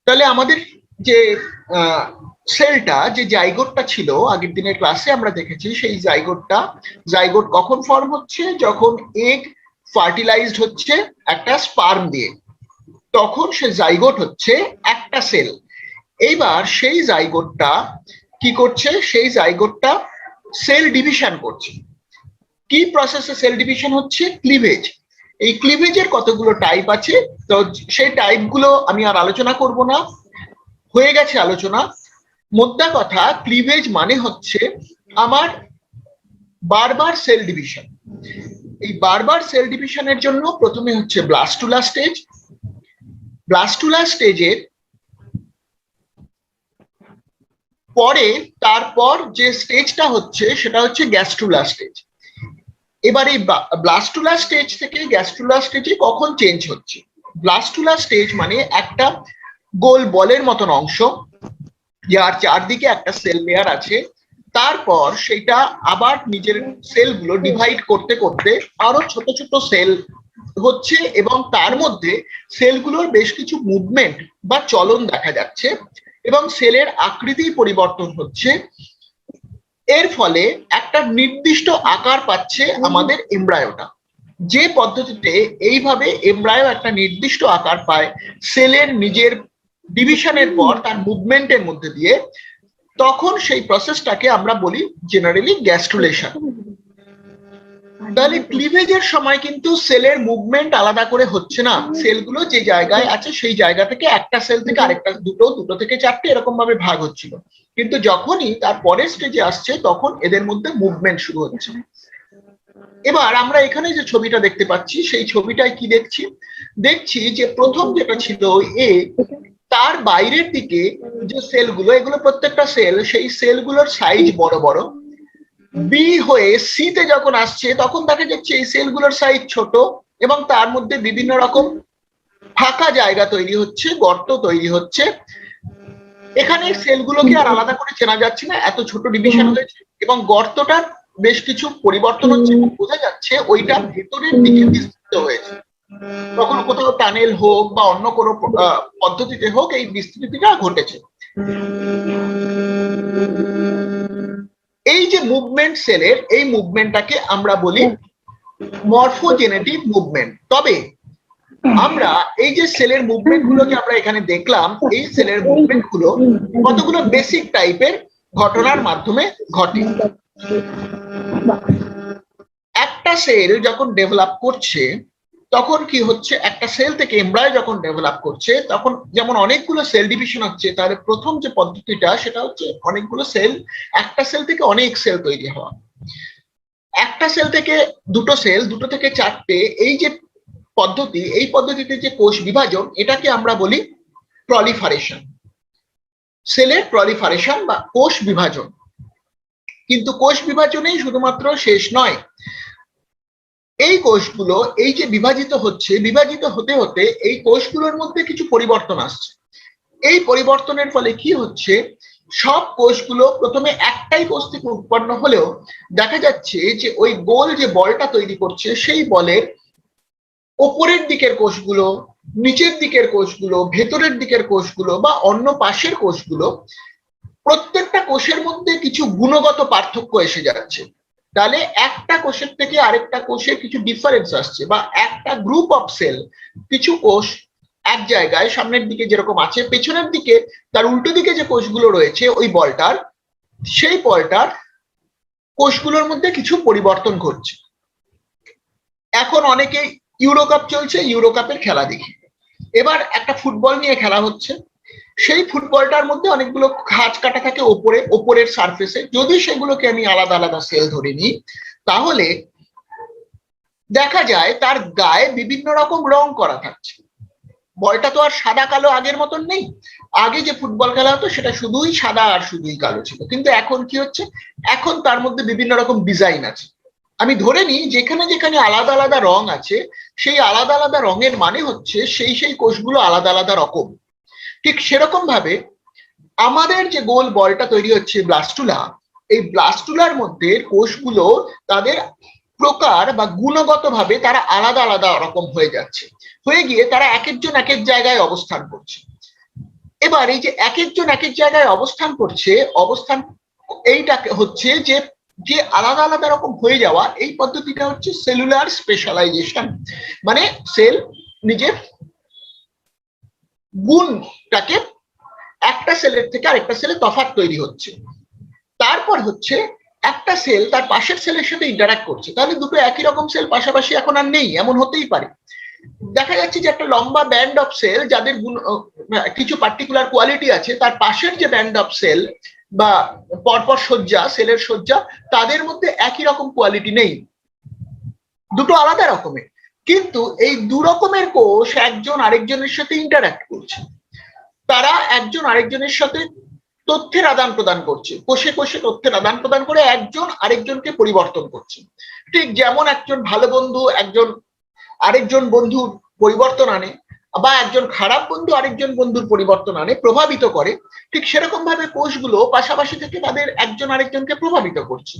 তাহলে আমাদের যে সেলটা, যে জাইগোটটা ছিল আগের দিনের ক্লাসে আমরা দেখেছি, সেই জাইগোট কখন ফর্ম হচ্ছে? যখন এগ ফার্টিলাইজড হচ্ছে একটা স্পার্ম দিয়ে, তখন সে জাইগোট হচ্ছে একটা সেল। এইবার সেই জাইগোটটা কি করছে? সেই জাইগোটটা সেল ডিভিশন করছে। কি প্রসেসে সেল ডিভিশন হচ্ছে? ক্লিভেজ। এই ক্লিভেজের কতগুলো টাইপ আছে, তো সেই টাইপগুলো আমি আর আলোচনা করব না, হয়ে গেছে আলোচনা। মোদ্দা কথা, ক্লিভেজ মানে হচ্ছে আমার বারবার সেল ডিভিশন। এই বারবার সেল ডিভিশনের জন্য প্রথমে হচ্ছে ব্লাস্টুলা স্টেজ। ব্লাস্টুলা স্টেজের পরে তারপর যে স্টেজটা হচ্ছে সেটা হচ্ছে গ্যাস্ট্রুলা স্টেজ। এবার এই ব্লাস্টুলা স্টেজ থেকে গ্যাস্ট্রুলা স্টেজে কখন চেঞ্জ হচ্ছে? ব্লাস্টুলা স্টেজ মানে একটা গোল বলের মতন অংশ, যার চারদিকে একটা সেল লেয়ার আছে। তারপর সেটা আবার নিজের সেলগুলো ডিভাইড করতে করতে আরো ছোট ছোট সেল হচ্ছে, এবং তার মধ্যে সেলগুলোর বেশ কিছু মুভমেন্ট বা চলন দেখা যাচ্ছে, এবং সেলের আকৃতি পরিবর্তন হচ্ছে। এর ফলে একটা নির্দিষ্ট আকার পাচ্ছে আমাদের এমব্রায়োটা। যে পদ্ধতিতে এইভাবে এমব্রায়ো একটা নির্দিষ্ট আকার পায় সেলের নিজের ডিভিশনের পর তার মুভমেন্টের মধ্যে দিয়ে, তখন সেই প্রসেসটাকে আমরা বলি জেনারেলি গ্যাস্ট্রুলেশন। তাহলে ক্লিভেজের সময় কিন্তু সেলের মুভমেন্ট আলাদা করে হচ্ছে না, সেলগুলো যে জায়গায় আছে সেই জায়গা থেকে একটা সেল থেকে আরেকটা, দুটো থেকে চারটে এরকম ভাবে ভাগ হচ্ছিল। কিন্তু যখনই তার পরের স্টেজে আসছে তখন এদের মধ্যে মুভমেন্ট শুরু হচ্ছে। এবার আমরা এখানে যে ছবিটা দেখতে পাচ্ছি, সেই ছবিটায় কি দেখছি? দেখছি যে প্রথম যেটা ছিল এ, তার বাইরের দিকে যে সেলগুলো, এগুলো প্রত্যেকটা সেল, সেই সেলগুলোর সাইজ বড় বড়। বি হয়ে সি তে যখন আসছে তখন দেখা যাচ্ছে এই সেলগুলোর সাইজ ছোট, এবং তার মধ্যে বিভিন্ন রকম ফাঁকা জায়গা তৈরি হচ্ছে, গর্ত তৈরি হচ্ছে। এখানে সেলগুলোকে আর আলাদা করে চেনা যাচ্ছে না, এত ছোট ডিভিশন হয়েছে, এবং গর্তটার বেশ কিছু পরিবর্তন হচ্ছে। বোঝা যাচ্ছে ওইটা ভেতরের দিকে বিস্তৃত হয়েছে, কখনো কোথাও টানেল হোক বা অন্য কোনো পদ্ধতিতে হোক এই বিস্তৃতিটা ঘটেছে। এই যে মুভমেন্ট সেলের, এই মুভমেন্টটাকে আমরা বলি মরফোজেনেটিক মুভমেন্ট। তবে আমরা এই যে সেলের মুভমেন্ট গুলো যে আমরা এখানে দেখলাম, এই সেলের মুভমেন্ট গুলো কতগুলো বেসিক টাইপের ঘটনার মাধ্যমে ঘটে। একটা সেল যখন ডেভেলপ করছে তখন কি হচ্ছে, একটা সেল থেকে এমব্রায়ো যখন ডেভেলপ করছে তখন যেমন অনেকগুলো সেল ডিভিশন হচ্ছে, তাহলে প্রথম যে পদ্ধতিটা সেটা হচ্ছে অনেকগুলো সেল, একটা সেল থেকে অনেক সেল তৈরি হওয়া। একটা সেল থেকে দুটো সেল, দুটো থেকে চারটে, এই যে পদ্ধতি, এই পদ্ধতিতে যে কোষ বিভাজন, এটাকে আমরা বলি প্রলিফারেশন, সেলের প্রলিফারেশন বা কোষ বিভাজন। কিন্তু কোষ বিভাজনেই শুধুমাত্র শেষ নয়, এই কোষগুলো এই যে বিভাজিত হচ্ছে, বিভাজিত হতে হতে এই কোষগুলোর মধ্যে কিছু পরিবর্তন আসছে। এই পরিবর্তনের ফলে কি হচ্ছে, সব কোষগুলো প্রথমে একটাই কোষ থেকে উৎপন্ন হলেও দেখা যাচ্ছে যে ওই গোল যে বলটা তৈরি করছে, সেই বলের ওপরের দিকের কোষগুলো, নিচের দিকের কোষগুলো, ভেতরের দিকের কোষগুলো বা অন্য পাশের কোষগুলো, প্রত্যেকটা কোষের মধ্যে কিছু গুণগত পার্থক্য এসে যাচ্ছে। তাহলে একটা কোষের থেকে আরেকটা কোষে কিছু ডিফারেন্স আসছে, বা একটা গ্রুপ অফ সেল, কিছু কোষ এক জায়গায় সামনের দিকে যেরকম আছে, পেছনের দিকে তার উল্টো দিকে যে কোষগুলো রয়েছে ওই বলটার, সেই বলটার কোষগুলোর মধ্যে কিছু পরিবর্তন ঘটছে। এখন অনেকে ইউরোকাপ চলছে, ইউরোকাপের খেলা দেখি। এবার একটা ফুটবল নিয়ে খেলা হচ্ছে, সেই ফুটবলটার মধ্যে অনেকগুলো খাঁজ কাটা থাকে ওপরের সারফেসে। যদি সেগুলোকে আমি আলাদা আলাদা সেল ধরে নিই, তাহলে দেখা যায় তার গায়ে বিভিন্ন রকম রং করা থাকছে। বলটা তো আর সাদা কালো আগের মতন নেই। আগে যে ফুটবল খেলা হতো সেটা শুধুই সাদা আর শুধুই কালো ছিল, কিন্তু এখন কি হচ্ছে, এখন তার মধ্যে বিভিন্ন রকম ডিজাইন আছে। আমি ধরে নিই যেখানে যেখানে আলাদা আলাদা রং আছে, সেই আলাদা আলাদা রঙের মানে হচ্ছে সেই সেই কোষগুলো আলাদা আলাদা রকম। ঠিক সেরকম ভাবে আমাদের যে গোল বলটা তৈরি হচ্ছে ব্লাস্টুলা, এই ব্লাস্টুলার মধ্যে কোষগুলো তাদের প্রকার বা গুণগত ভাবে তারা আলাদা আলাদা রকম হয়ে যাচ্ছে, হয়ে গিয়ে তারা এক একজন এক এক জায়গায় অবস্থান করছে। এবার এই যে এক একজন এক এক জায়গায় অবস্থান করছে, অবস্থান এইটাকে হচ্ছে যে যে আলাদা আলাদা রকম হয়ে যাওয়া, এই পদ্ধতিটা হচ্ছে সেলুলার স্পেশালাইজেশন। মানে সেল নিজের গুণটাকে একটা সেলের থেকে আরেকটা সেলে তফাৎ তৈরি হচ্ছে। তারপর হচ্ছে একটা সেল তার পাশের সেলের সাথে ইন্টারঅ্যাক্ট করছে, তাহলে দুটো একই রকম সেল পাশাপাশি এখন আর নেই, এমন হতেই পারে। দেখা যাচ্ছে যে একটা লম্বা ব্যান্ড অফ সেল যাদের কিছু পার্টিকুলার কোয়ালিটি আছে, তার পাশের যে ব্যান্ড অফ সেল বা পরপর সজ্জা, সেলের সজ্জা, তাদের মধ্যে একই রকম কোয়ালিটি নেই, দুটো আলাদা রকমের। কিন্তু এই দু রকমের কোষ একজন আরেকজনের সাথে ইন্টারঅ্যাক্ট করছে, তারা একজন আরেকজনের সাথে তথ্যের আদান প্রদান করছে, কোষে কোষে তথ্যের আদান প্রদান করে একজন আরেকজনকে পরিবর্তন করছে। ঠিক যেমন একজন ভালো বন্ধু একজন আরেকজন বন্ধুর পরিবর্তন আনে, বা একজন খারাপ বন্ধু আরেকজন বন্ধুর পরিবর্তন আনে, প্রভাবিত করে, ঠিক সেরকম ভাবে কোষগুলো পাশাপাশি থেকে তাদের একজন আরেকজনকে প্রভাবিত করছে।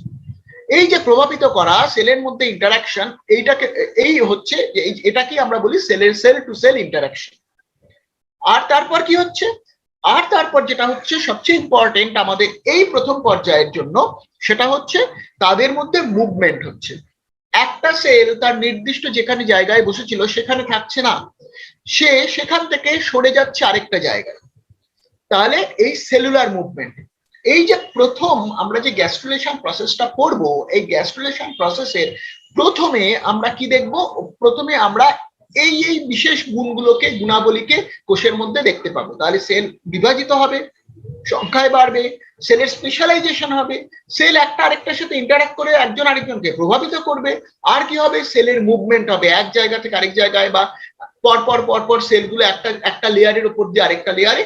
এই যে প্রভাবিত করা সেলের মধ্যে ইন্টারাকশন, এইটাকে এই হচ্ছে এটাকে আমরা বলি সেলের সেল টু সেল ইন্টারাকশন। আর তারপর কি হচ্ছে, আর তারপর যেটা হচ্ছে সবচেয়ে ইম্পর্টেন্ট আমাদের এই প্রথম পর্যায়ের জন্য, সেটা হচ্ছে তাদের মধ্যে মুভমেন্ট হচ্ছে। একটা সেল তার নির্দিষ্ট যেখানে জায়গায় বসেছিল সেখানে থাকছে না, সে সেখান থেকে সরে যাচ্ছে আরেকটা জায়গায়, তাহলে এই সেলুলার মুভমেন্ট। এই যে প্রথম আমরা যে গ্যাস্ট্রুলেশন প্রসেসটা করব, এই গ্যাস্ট্রুলেশন প্রসেসের প্রথমে আমরা কি দেখব, প্রথমে আমরা এই এই বিশেষ গুণগুলোকে, গুণাবলীকে কোষের মধ্যে দেখতে পাবো। তাহলে সেল বিভাজিত হবে, সংখ্যায় বাড়বে, সেলের স্পেশালাইজেশন হবে, সেল একটা আরেকটার সাথে ইন্টারঅ্যাক্ট করে একজন আরেকজনকে প্রভাবিত করবে। আর কি হবে, সেলের মুভমেন্ট হবে এক জায়গা থেকে আরেক জায়গায়, বা পরপর পরপর সেলগুলো একটা একটা লেয়ারের উপর দিয়ে আরেকটা লেয়ারে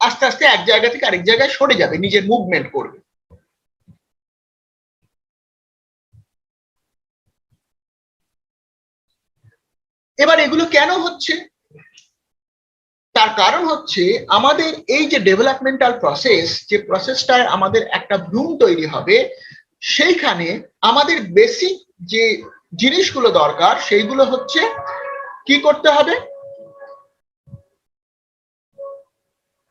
আস্তে আস্তে এক জায়গা থেকে আরেক জায়গায় সরে যাবে, নিজের মুভমেন্ট করবে। এবার এগুলো কেন হচ্ছে, তার কারণ হচ্ছে আমাদের এই যে ডেভেলপমেন্টাল প্রসেস, যে প্রসেসটায় আমাদের একটা ভ্রূণ তৈরি হবে, সেইখানে আমাদের বেসিক যে জিনিসগুলো দরকার সেইগুলো হচ্ছে কি করতে হবে,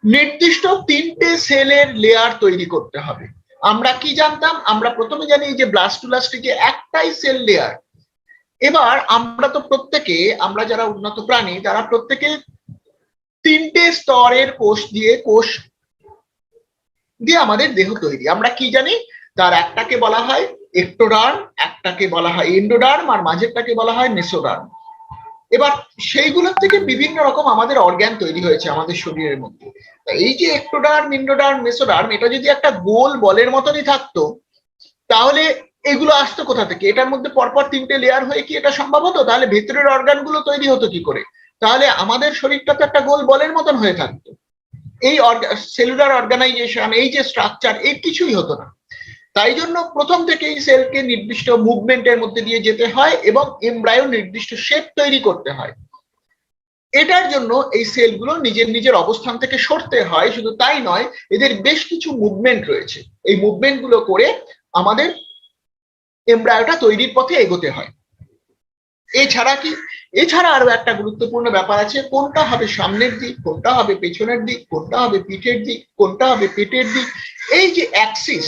নির্দিষ্ট তিনটে সেলের লেয়ার তৈরি করতে হবে। আমরা কি জানতাম, আমরা প্রথমে জানি যে ব্লাস্টোলাস্টিকে একটাই সেল লেয়ার। এবার আমরা তো প্রত্যেকে, আমরা যারা উন্নত প্রাণী তারা প্রত্যেকে তিনটে স্তরের কোষ দিয়ে আমাদের দেহ তৈরি। আমরা কি জানি, তার একটাকে বলা হয় এক্টোডার্ম, একটাকে বলা হয় এন্ডোডার্ম, আর মাঝেরটাকে বলা হয় মেসোডার্ম। এবার সেইগুলোর থেকে বিভিন্ন রকম আমাদের অর্গান তৈরি হয়েছে আমাদের শরীরের মধ্যে। এই যে এক্টোডার্ম, এন্ডোডার্ম, মেসোডার্ম, এটা যদি একটা গোল বলের মতনই থাকতো, তাহলে এগুলো আসতো কোথা থেকে? এটার মধ্যে পরপর তিনটে লেয়ার হয়ে কি এটা সম্ভব হতো? তাহলে ভেতরের অর্গানগুলো তৈরি হতো কি করে? তাহলে আমাদের শরীরটা তো একটা গোল বলের মতন হয়ে থাকতো। এই সেলুলার অর্গানাইজেশন, এই যে স্ট্রাকচার, এই কিছুই হতো না। তাই জন্য প্রথম থেকেই সেলকে নির্দিষ্ট মুভমেন্টের মধ্যে দিয়ে যেতে হয় এবং এমব্রায়ো নির্দিষ্ট শেপ তৈরি করতে হয়। এটার জন্য এই সেলগুলো নিজের নিজের অবস্থান থেকে সরতে হয়। শুধু তাই নয়, এদের বেশ কিছু মুভমেন্ট রয়েছে, এই মুভমেন্ট গুলো করে আমাদের এমব্রায়োটা তৈরির পথে এগোতে হয়। এছাড়া আরো একটা গুরুত্বপূর্ণ ব্যাপার আছে, কোনটা হবে সামনের দিক, কোনটা হবে পেছনের দিক, কোনটা হবে পিঠের দিক, কোনটা হবে পেটের দিক। এই যে অ্যাক্সিস,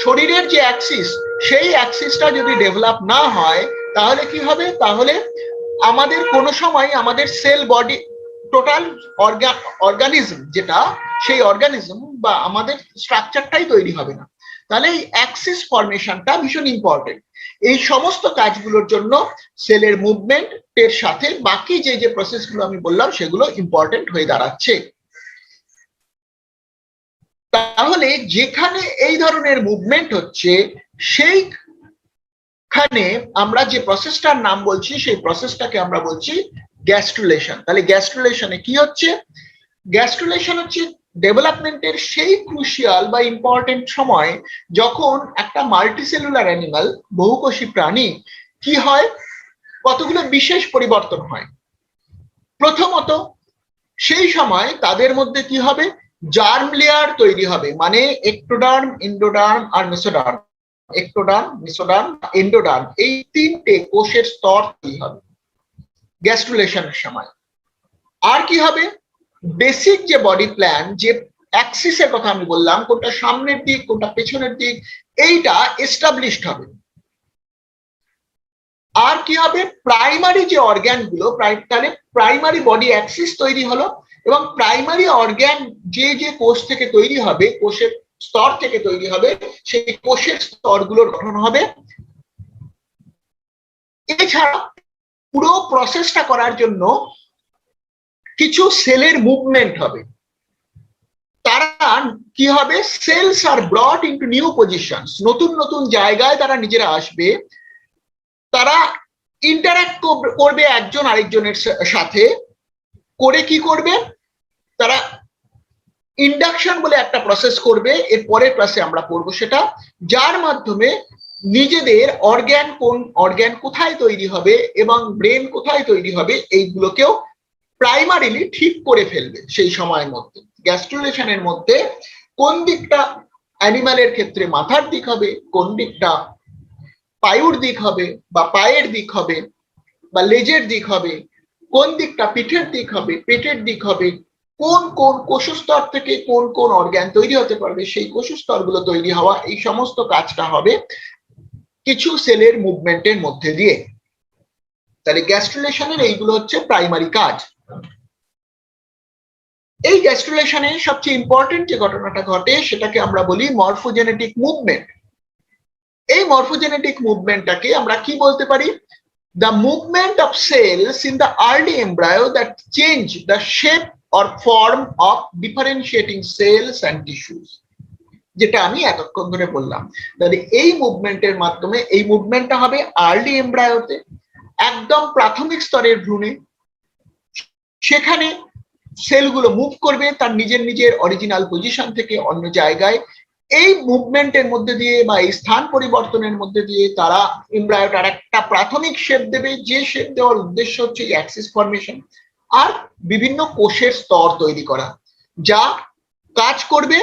শরীরের যে অ্যাক্সিস, সেই অ্যাক্সিসটা যদি ডেভেলপ না হয় তাহলে কি হবে, তাহলে আমাদের কোনো সময় আমাদের সেল বডি টোটাল অর্গানিজম যেটা, সেই অর্গানিজম বা আমাদের স্ট্রাকচারটাই তৈরি হবে না। তাহলে এই অ্যাক্সিস ফরমেশনটা ভীষণ ইম্পর্টেন্ট। এই সমস্ত কাজগুলোর জন্য সেলের মুভমেন্ট এর সাথে বাকি যে যে প্রসেসগুলো আমি বললাম সেগুলো ইম্পর্টেন্ট হয়ে দাঁড়াচ্ছে। তাহলে যেখানে এই ধরনের মুভমেন্ট হচ্ছে সেইখানে আমরা যে প্রসেসটার নাম বলছি, সেই প্রসেসটাকে আমরা বলছি গ্যাস্ট্রুলেশন। তাহলে গ্যাস্ট্রুলেশনে কি হচ্ছে, গ্যাস্ট্রুলেশন হচ্ছে ডেভেলপমেন্টের সেই ক্রুশিয়াল বা ইম্পর্টেন্ট সময় যখন একটা মাল্টিসেলুলার অ্যানিমাল, বহুকোষী প্রাণী, কি হয়, কতগুলো বিশেষ পরিবর্তন হয়। প্রথমত সেই সময় তাদের মধ্যে কি হবে, জার্ম লেয়ার তৈরি হবে, মানে এক্টোডার্ম, এন্ডোডার্ম আর মেসোডার্ম। এক্টোডার্ম, মেসোডার্ম, এন্ডোডার্ম, এই তিনটে কোষের স্তর তৈরি হবে গ্যাস্ট্রুলেশনের সময়। আর কি হবে, বেসিক যে বডি প্ল্যান, যে অ্যাক্সিসের কথা আমি বললাম, কোনটা সামনের দিক কোনটা পেছনের দিক, এইটা এস্টাবলিশড হবে। আর কি হবে, প্রাইমারি যে অর্গ্যান গুলো, তাহলে প্রাইমারি বডি অ্যাক্সিস তৈরি হলো, এবং প্রাইমারি অর্গ্যান যে যে কোষ থেকে তৈরি হবে, কোষের স্তর থেকে তৈরি হবে, সেই কোষের স্তরগুলোর গঠন হবে। এছাড়া পুরো প্রসেসটা করার জন্য কিছু সেলের মুভমেন্ট হবে। তারা কি হবে, সেলস আর ব্রট ইনটু নিউ পজিশনস, নতুন নতুন জায়গায় তারা নিজেরা আসবে। তারা ইন্টারঅ্যাক্ট করবে একজন আরেকজনের সাথে, করে কি করবে, তারা ইন্ডাকশন বলে একটা প্রসেস করবে, এর পরের ক্লাসে আমরা পড়বো সেটা, যার মাধ্যমে নিজেদের অর্গ্যান, কোন অর্গ্যান কোথায় তৈরি হবে এবং ব্রেন কোথায় তৈরি হবে, এইগুলোকেও প্রাইমারিলি ঠিক করে ফেলবে সেই সময়ের মধ্যে। গ্যাস্ট্রুলেশনের মধ্যে কোন দিকটা অ্যানিমালের ক্ষেত্রে মাথার দিক হবে, কোন দিকটা পায়ুর দিক হবে বা পায়ের দিক হবে বা লেজের দিক হবে, কোন দিকটা পিঠের দিক হবে, পেটের দিক হবে, কোন কোন কোষস্তর থেকে কোন কোন অর্গ্যান তৈরি হতে পারবে, সেই কোষস্তরগুলো তৈরি হওয়া, এই সমস্ত কাজটা হবে কিছু সেলের মুভমেন্টের মধ্যে দিয়ে। তাহলে গ্যাস্ট্রুলেশনের এইগুলো হচ্ছে প্রাইমারি কাজ। এই গ্যাস্ট্রুলেশনে সবচেয়ে ইম্পর্টেন্ট যে ঘটনাটা ঘটে সেটাকে আমরা বলি মরফোজেনেটিক মুভমেন্ট। এই মরফোজেনেটিক মুভমেন্টটাকে আমরা কি বলতে পারি, the movement of cells in the early embryo that change the shape or form of differentiating cells and tissues, যেটা আমি এতক্ষণ ধরে বললাম। তাহলে এই মুভমেন্টের মাধ্যমে, এই মুভমেন্টটা হবে আর্লি এমব্রায়োতে, একদম প্রাথমিক স্তরের ভ্রূণে। সেখানে সেলগুলো মুভ করবে তার নিজের নিজের অরিজিনাল পজিশন থেকে অন্য জায়গায়। এই মুভমেন্টের মধ্যে দিয়ে বা এই স্থান পরিবর্তনের মধ্যে দিয়ে তারা এমব্রায়োটার একটা প্রাথমিক শেপ দেবে, যে শেপ দেওয়ার উদ্দেশ্য হচ্ছে অ্যাক্সিস ফর্মেশন আর বিভিন্ন কোষের স্তর তৈরি করা, যা কাজ করবে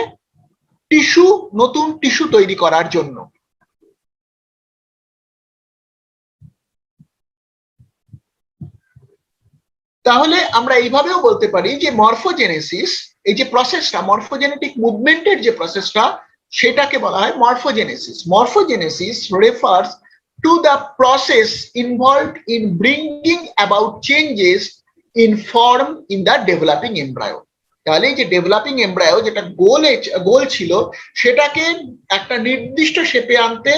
টিস্যু, নতুন টিস্যু তৈরি করার জন্য। তাহলে আমরা এইভাবেও বলতে পারি যে মরফোজেনেসিস, এই যে প্রসেসটা, মরফোজেনেটিক মুভমেন্টের যে প্রসেসটা, সেটাকে বলা হয় morphogenesis. Morphogenesis refers to the process involved in bringing about changes in form in the developing embryo. তাহলে এই যে ডেভেলপিং এমব্রায়ো যেটা গোল ছিল, সেটাকে একটা নির্দিষ্ট শেপে আনতে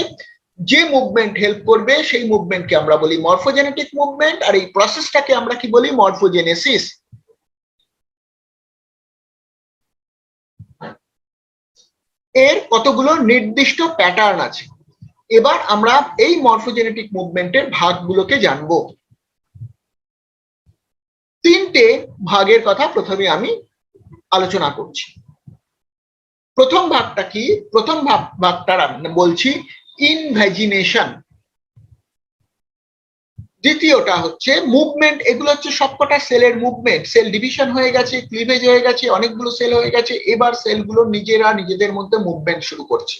যে মুভমেন্ট হেল্প করবে, সেই মুভমেন্টকে আমরা বলি মরফোজেনেটিক মুভমেন্ট, আর এই প্রসেসটাকে আমরা কি বলি, মরফোজেনেসিস। এর কতগুলো নির্দিষ্ট প্যাটার্ন আছে। এবার আমরা এই মরফোজেনেটিক মুভমেন্টের ভাগগুলোকে জানবো। তিনটে ভাগের কথা প্রথমে আমি আলোচনা করছি। প্রথম ভাগটা কি, প্রথম ভাগটার বলছি ইনভ্যাজিনেশন। দ্বিতীয়টা হচ্ছে মুভমেন্ট। এগুলো হচ্ছে সবকটা সেলের মুভমেন্ট, সেল ডিভিশন হয়ে গেছে, ক্লিভেজ হয়ে গেছে, অনেকগুলো সেল হয়ে গেছে, এবার সেলগুলো নিজেরা নিজেদের মধ্যে মুভমেন্ট শুরু করছে।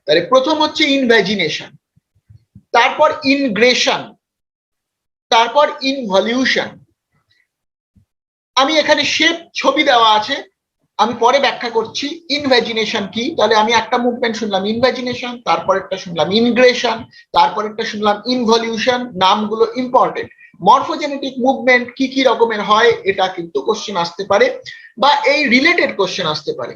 তাহলে প্রথম হচ্ছে ইনভ্যাজিনেশন, তারপর ইনগ্রেশন, তারপর ইনভলিউশন। আমি এখানে শেপ ছবি দেওয়া আছে, আমি পরে ব্যাখ্যা করছি ইনভ্যাজিনেশন কি। তাহলে আমি একটা মুভমেন্ট শুনলাম ইনভ্যাজিনেশন, তারপরেরটা শুনলাম ইনগ্রেশন, তারপরেরটা শুনলাম ইনভলিউশন। নামগুলো ইম্পর্টেন্ট। মরফোজেনেটিক মুভমেন্ট কি কি রকমের হয়, এটা কিন্তু কোশ্চেন আসতে পারে বা এই রিলেটেড কোশ্চেন আসতে পারে।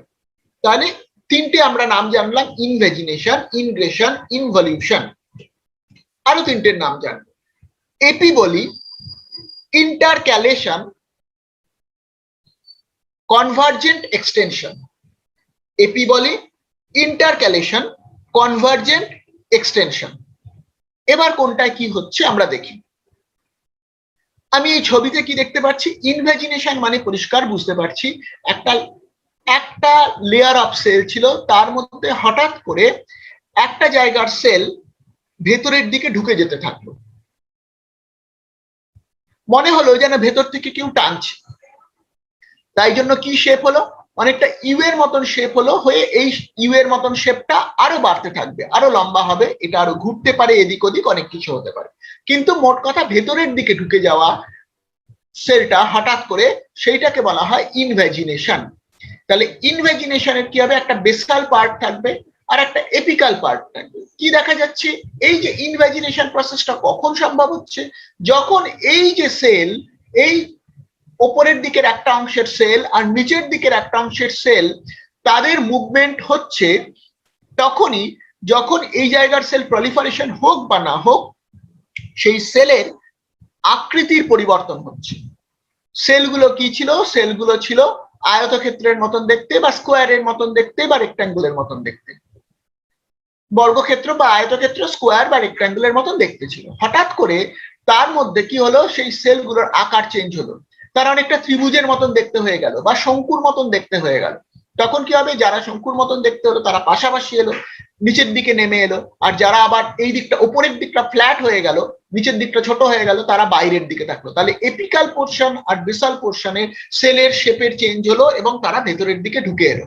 তাহলে তিনটে আমরা নাম জানলাম, ইনভ্যাজিনেশন, ইনগ্রেশন, ইনভলিউশন। আরো তিনটের নাম জানবো, এপি বলি, ইন্টারক্যালেশন, কনভার্জেন্ট এক্সটেনশন। এপি বলি, ইন্টারক্যালেশন, কনভার্জেন্ট এক্সটেনশন। এবার কোনটায় কি হচ্ছে আমরা দেখি। আমি এই ছবিতে কি দেখতে পাচ্ছি, ইনভ্যাজিনেশন মানে পরিষ্কার বুঝতে পারছি একটা লেয়ার অফ সেল ছিল, তার মধ্যে হঠাৎ করে একটা জায়গার সেল ভেতরের দিকে ঢুকে যেতে থাকলো, মনে হলো যেন ভেতর থেকে কেউ টানছে। তাই জন্য কি শেপ হলো, অনেকটা ইউ এর মতন শেপ হলো, হয়ে এই ইউ এর মতন শেপটা আরো বাড়তে থাকবে, আরো লম্বা হবে, এটা আরো ঘুরতে পারে, এদিক ওদিক অনেক কিছু হতে পারে। কিন্তু মোট কথা ভেতরের দিকে ঢুকে যাওয়া সেলটা হঠাৎ করে, সেইটাকে বলা হয় ইনভ্যাজিনেশন। তাহলে ইনভ্যাজিনেশনের কি হবে, একটা বেসাল পার্ট থাকবে আর একটা এপিকাল পার্ট থাকবে। কি দেখা যাচ্ছে, এই যে ইনভ্যাজিনেশন প্রসেসটা কখন সম্ভব হচ্ছে, যখন এই যে সেল, এই ওপরের দিকের একটা অংশের সেল আর নিচের দিকের একটা অংশের সেল, তাদের মুভমেন্ট হচ্ছে তখনই যখন এই জায়গার সেল প্রলিফারেশন হোক বা না হোক, সেই সেলের আকৃতির পরিবর্তন হচ্ছে। সেলগুলো কি ছিল, সেলগুলো ছিল আয়তক্ষেত্রের মতন দেখতে বা স্কোয়ারের মতন দেখতে বা রেক্ট্যাঙ্গুলের মতন দেখতে, বর্গক্ষেত্র বা আয়তক্ষেত্র স্কোয়ার বা রেক্ট্যাঙ্গুলের মতন দেখতে ছিল। হঠাৎ করে তার মধ্যে কি হলো, সেই সেলগুলোর আকার চেঞ্জ হলো, তারা অনেকটা ত্রিভুজের মতন দেখতে হয়ে গেল বা শঙ্কুর মতন দেখতে হয়ে গেল। তখন কি হবে, যারা শঙ্কুর মতন দেখতে হলো তারা পাশাপাশি এলো, নিচের দিকে নেমে এলো, আর যারা আবার এই দিকটা উপরের দিকটা ফ্ল্যাট হয়ে গেল, নিচের দিকটা ছোট হয়ে গেল, তারা বাইরের দিকে থাকলো। তাহলে এপিকাল পোর্শন আর বেসাল পোর্শনের সেলের শেপের চেঞ্জ হলো এবং তারা ভেতরের দিকে ঢুকে এলো।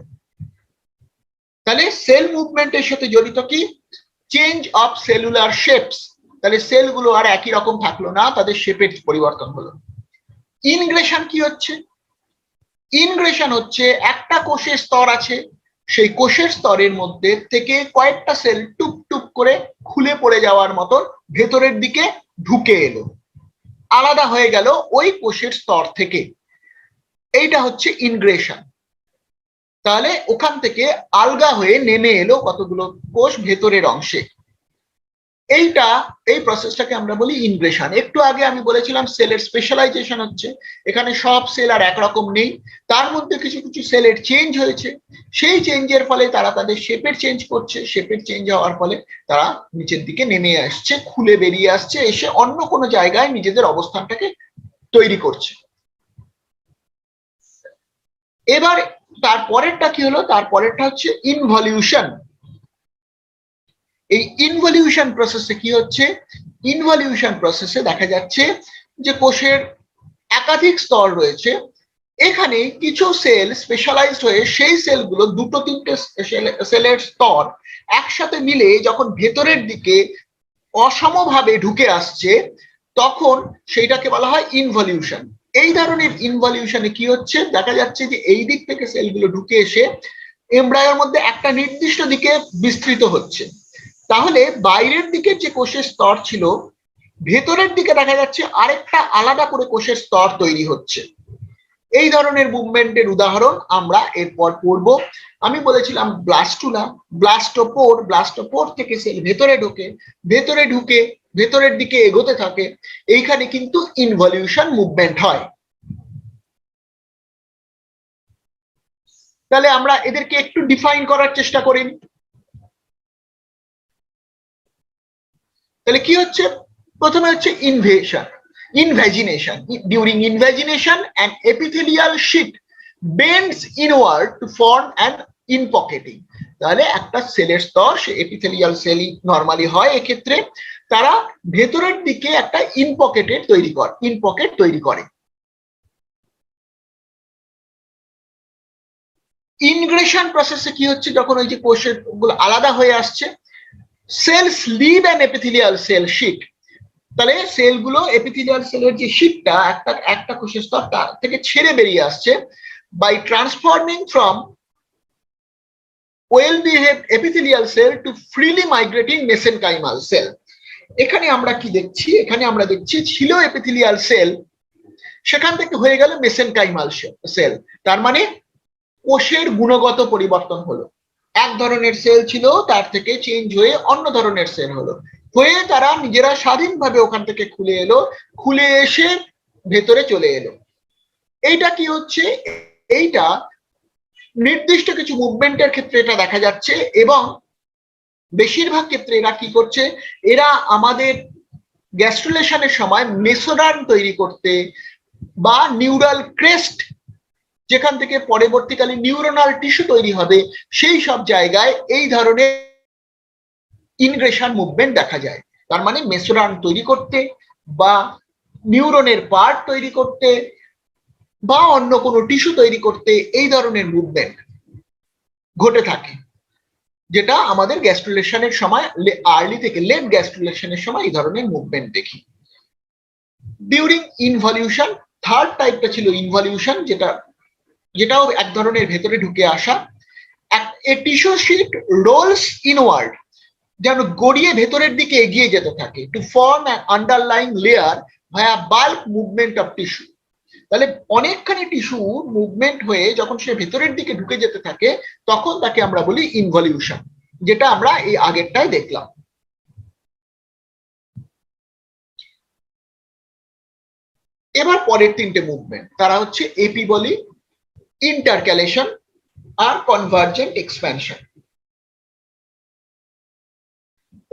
তাহলে সেল মুভমেন্টের সাথে জড়িত কি, চেঞ্জ অফ সেলুলার শেপস। তাহলে সেলগুলো আর একই রকম থাকলো না, তাদের শেপের পরিবর্তন হলো। ইনগ্রেশন কি হচ্ছে, ইনগ্রেশন হচ্ছে একটা কোষের স্তর আছে, সেই কোষের স্তরের মধ্যে থেকে কয়েকটা সেল টুক টুক করে খুলে পড়ে যাওয়ার মতন ভেতরের দিকে ঢুকে এলো, আলাদা হয়ে গেল ওই কোষের স্তর থেকে, এইটা হচ্ছে ইনগ্রেশন। তাহলে ওখান থেকে আলগা হয়ে নেমে এলো কতগুলো কোষ ভেতরের অংশে, এইটা, এই প্রসেসটাকে আমরা বলি ইনগ্রেশন। একটু আগে আমি বলেছিলাম সেলের স্পেশালাইজেশন হচ্ছে, এখানে সব সেল আর একরকম নেই, তার মধ্যে কিছু কিছু সেলের চেঞ্জ হয়েছে, সেই চেঞ্জের ফলে তারা তাদের শেপের চেঞ্জ করছে, শেপের চেঞ্জ হওয়ার ফলে তারা নিচের দিকে নেমে আসছে, খুলে বেরিয়ে আসছে, এসে অন্য কোনো জায়গায় নিজেদের অবস্থানটাকে তৈরি করছে। এবার তারপরেরটা কি হলো, তারপরেরটা হচ্ছে ইনভলিউশন। এই ইনভলিউশন প্রসেসে কি হচ্ছে, ইনভলিউশন প্রসেসে দেখা যাচ্ছে যে কোষের একাধিক স্তর রয়েছে, এখানে কিছু সেল স্পেশালাইজড হয়ে সেই সেলগুলো দুটো তিনটে সেলের স্তর একসাথে মিলে যখন ভেতরের দিকে অসমভাবে ঢুকে আসছে, তখন সেইটাকে বলা হয় ইনভলিউশন। এই ধরনের ইনভলিউশনে কি হচ্ছে, দেখা যাচ্ছে যে এই দিক থেকে সেলগুলো ঢুকে এসে এমব্রায়োর মধ্যে একটা নির্দিষ্ট দিকে বিস্তৃত হচ্ছে। তাহলে বাইরের দিকের যে কোষের স্তর ছিল, ভেতরের দিকে দেখা যাচ্ছে আরেকটা আলাদা করে কোষের স্তর তৈরি হচ্ছে। এই ধরনের মুভমেন্টের উদাহরণ আমরা এরপর পড়ব। আমি বলেছিলাম ব্লাস্টুলা, ব্লাস্টোপোর, ব্লাস্টোপোর থেকে সেল ভেতরে ঢোকে, ভেতরে ঢুকে ভেতরের দিকে এগোতে থাকে, এইখানে কিন্তু ইনভলিউশন মুভমেন্ট হয়। তাহলে আমরা এদেরকে একটু ডিফাইন করার চেষ্টা করি। তাহলে কি হচ্ছে, প্রথমে হচ্ছে invagination. During invagination, an epithelial sheet bends inward to form an inpocketing. তাহলে একটা সেলের স্তর, সে এপিথেলিয়াল সেলই নরমালি হয়, এক্ষেত্রে তারা ভেতরের দিকে একটা ইনপকেট তৈরি করে। ইনগ্রেশন প্রসেসে কি হচ্ছে, যখন ওই যে কোষের গুলো আলাদা হয়ে আসছে, cells leave an epithelial cell sheet. তাহলে সেলগুলো এপিথেলিয়াল সেলের যে শিটটা একটা কোষের স্তর তার থেকে ছেড়ে বেরিয়ে আসছে, by transforming from well behaved epithelial cell to freely migrating mesenchymal cell. এখানে আমরা কি দেখছি, এখানে আমরা দেখছি ছিল এপিথেলিয়াল সেল, সেখান থেকে হয়ে গেল মেসেনকাইমাল সেল। তার মানে কোষের গুণগত পরিবর্তন হলো, এক ধরনের সেল ছিল তার থেকে চেঞ্জ হয়ে অন্য ধরনের সেল হলো, হয়ে তারা নিজেরা স্বাধীনভাবে ওখান থেকে খুলে এলো, খুলে এসে ভেতরে চলে এলো। এইটা কি হচ্ছে, এইটা নির্দিষ্ট কিছু মুভমেন্টের ক্ষেত্রে এটা দেখা যাচ্ছে, এবং বেশিরভাগ ক্ষেত্রে এরা কি করছে, এরা আমাদের গ্যাস্ট্রুলেশনের সময় মেসোডার্ম তৈরি করতে বা নিউরাল ক্রেস্ট, যেখান থেকে পরবর্তীকালে নিউরোনাল টিস্যু তৈরি হবে, সেই সব জায়গায় এই ধরনের ইনগ্রেশন মুভমেন্ট দেখা যায়। তার মানে মেসোডার্ম তৈরি করতে বা নিউরনের পার্ট তৈরি করতে বা অন্য কোনো টিস্যু তৈরি করতে এই ধরনের মুভমেন্ট ঘটে থাকে, যেটা আমাদের গ্যাস্ট্রুলেশনের সময়, আর্লি থেকে লেট গ্যাস্ট্রুলেশনের সময় এই ধরনের মুভমেন্ট দেখি। ডিউরিং ইনভলিউশন থার্ড টাইপটা ছিল ইনভলিউশন, যেটাও এক ধরনের ভেতরে ঢুকে আসা। A tissue sheet rolls inward, যেন গড়িয়ে ভেতরের দিকে এগিয়ে যেতে থাকে, to form an underlying layer via bulk movement of tissue. তাহলে অনেকখানি টিস্যু মুভমেন্ট হয়ে যখন সে ভেতরের দিকে ঢুকে যেতে থাকে তখন তাকে আমরা বলি ইনভলিউশন, যেটা আমরা এই আগেরটাই দেখলাম। এবার পরের তিনটে মুভমেন্ট, তারা হচ্ছে এপিবলি, ইন্টারক্যালেশন আর কনভার্জেন্ট এক্সপ্যানশন।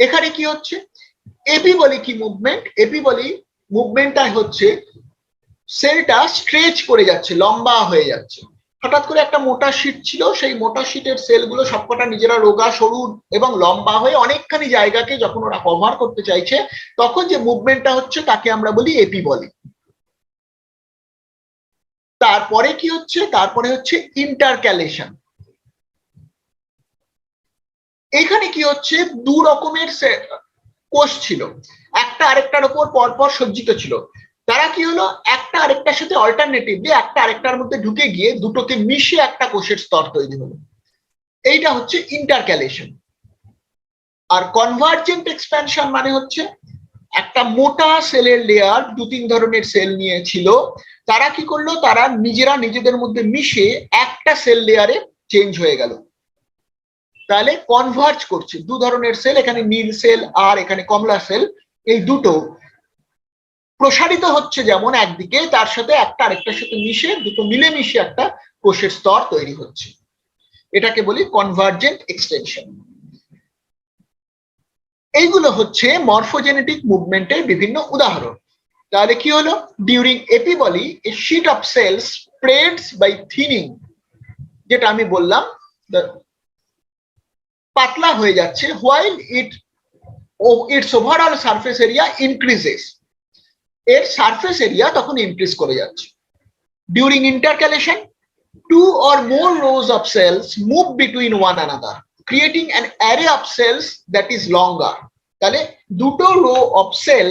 এখানে কি হচ্ছে, এপিবলি কি মুভমেন্ট? এপিবলি মুভমেন্টটা হচ্ছে সেলটা স্ট্রেচ করে যাচ্ছে, লম্বা হয়ে যাচ্ছে। হঠাৎ করে একটা মোটা শীট ছিল, সেই মোটা শীটের সেলগুলো সবকটা নিজেরা রোগা সরু এবং লম্বা হয়ে অনেকখানি জায়গাকে যখন ওরা কভার করতে চাইছে তখন যে মুভমেন্টটা হচ্ছে তাকে আমরা বলি এপিবলি। তারপরে কি হচ্ছে, তারপরে হচ্ছে ইন্টারক্যালেশন। এখানে কি হচ্ছে, দু রকমের কোষ ছিল, একটা আরেকটার উপর পরপর সজ্জিত ছিল। তারা কি হলো, একটা আরেকটার সাথে অল্টারনেটিভলি একটা আরেকটার মধ্যে ঢুকে গিয়ে দুটোকে মিশে একটা কোষের স্তর তৈরি হলো। এইটা হচ্ছে ইন্টারক্যালেশন। আর কনভার্জেন্ট এক্সপ্যানশন মানে হচ্ছে একটা মোটা সেলের লেয়ার দু তিন ধরনের সেল নিয়েছিল, তারা কি করলো, তারা নিজেরা নিজেদের মধ্যে মিশে একটা সেল লেয়ারে চেঞ্জ হয়ে গেল। তাহলে কনভার্জ করছে দু ধরনের সেল, এখানে নীল সেল আর এখানে কমলা সেল, এই দুটো প্রসারিত হচ্ছে যেমন একদিকে, তার সাথে একটা আরেকটার সাথে মিশে দুটো মিলেমিশে একটা কোষের স্তর তৈরি হচ্ছে। এটাকে বলি কনভার্জেন্ট এক্সটেনশন। এইগুলো হচ্ছে মরফোজেনেটিক মুভমেন্টের বিভিন্ন উদাহরণ। তাহলে কি হলো, during epiboly a sheet of cells spreads by thinning, যেটা আমি বললাম পাতলা হয়ে যাচ্ছে, while its overall surface area increases, এর সারফেস এরিয়া তখন ইনক্রিজ করে যাচ্ছে। During intercalation two or more rows of cells move between one another, creating an array of cells that is longer. তাহলে দুটো রো অফ সেল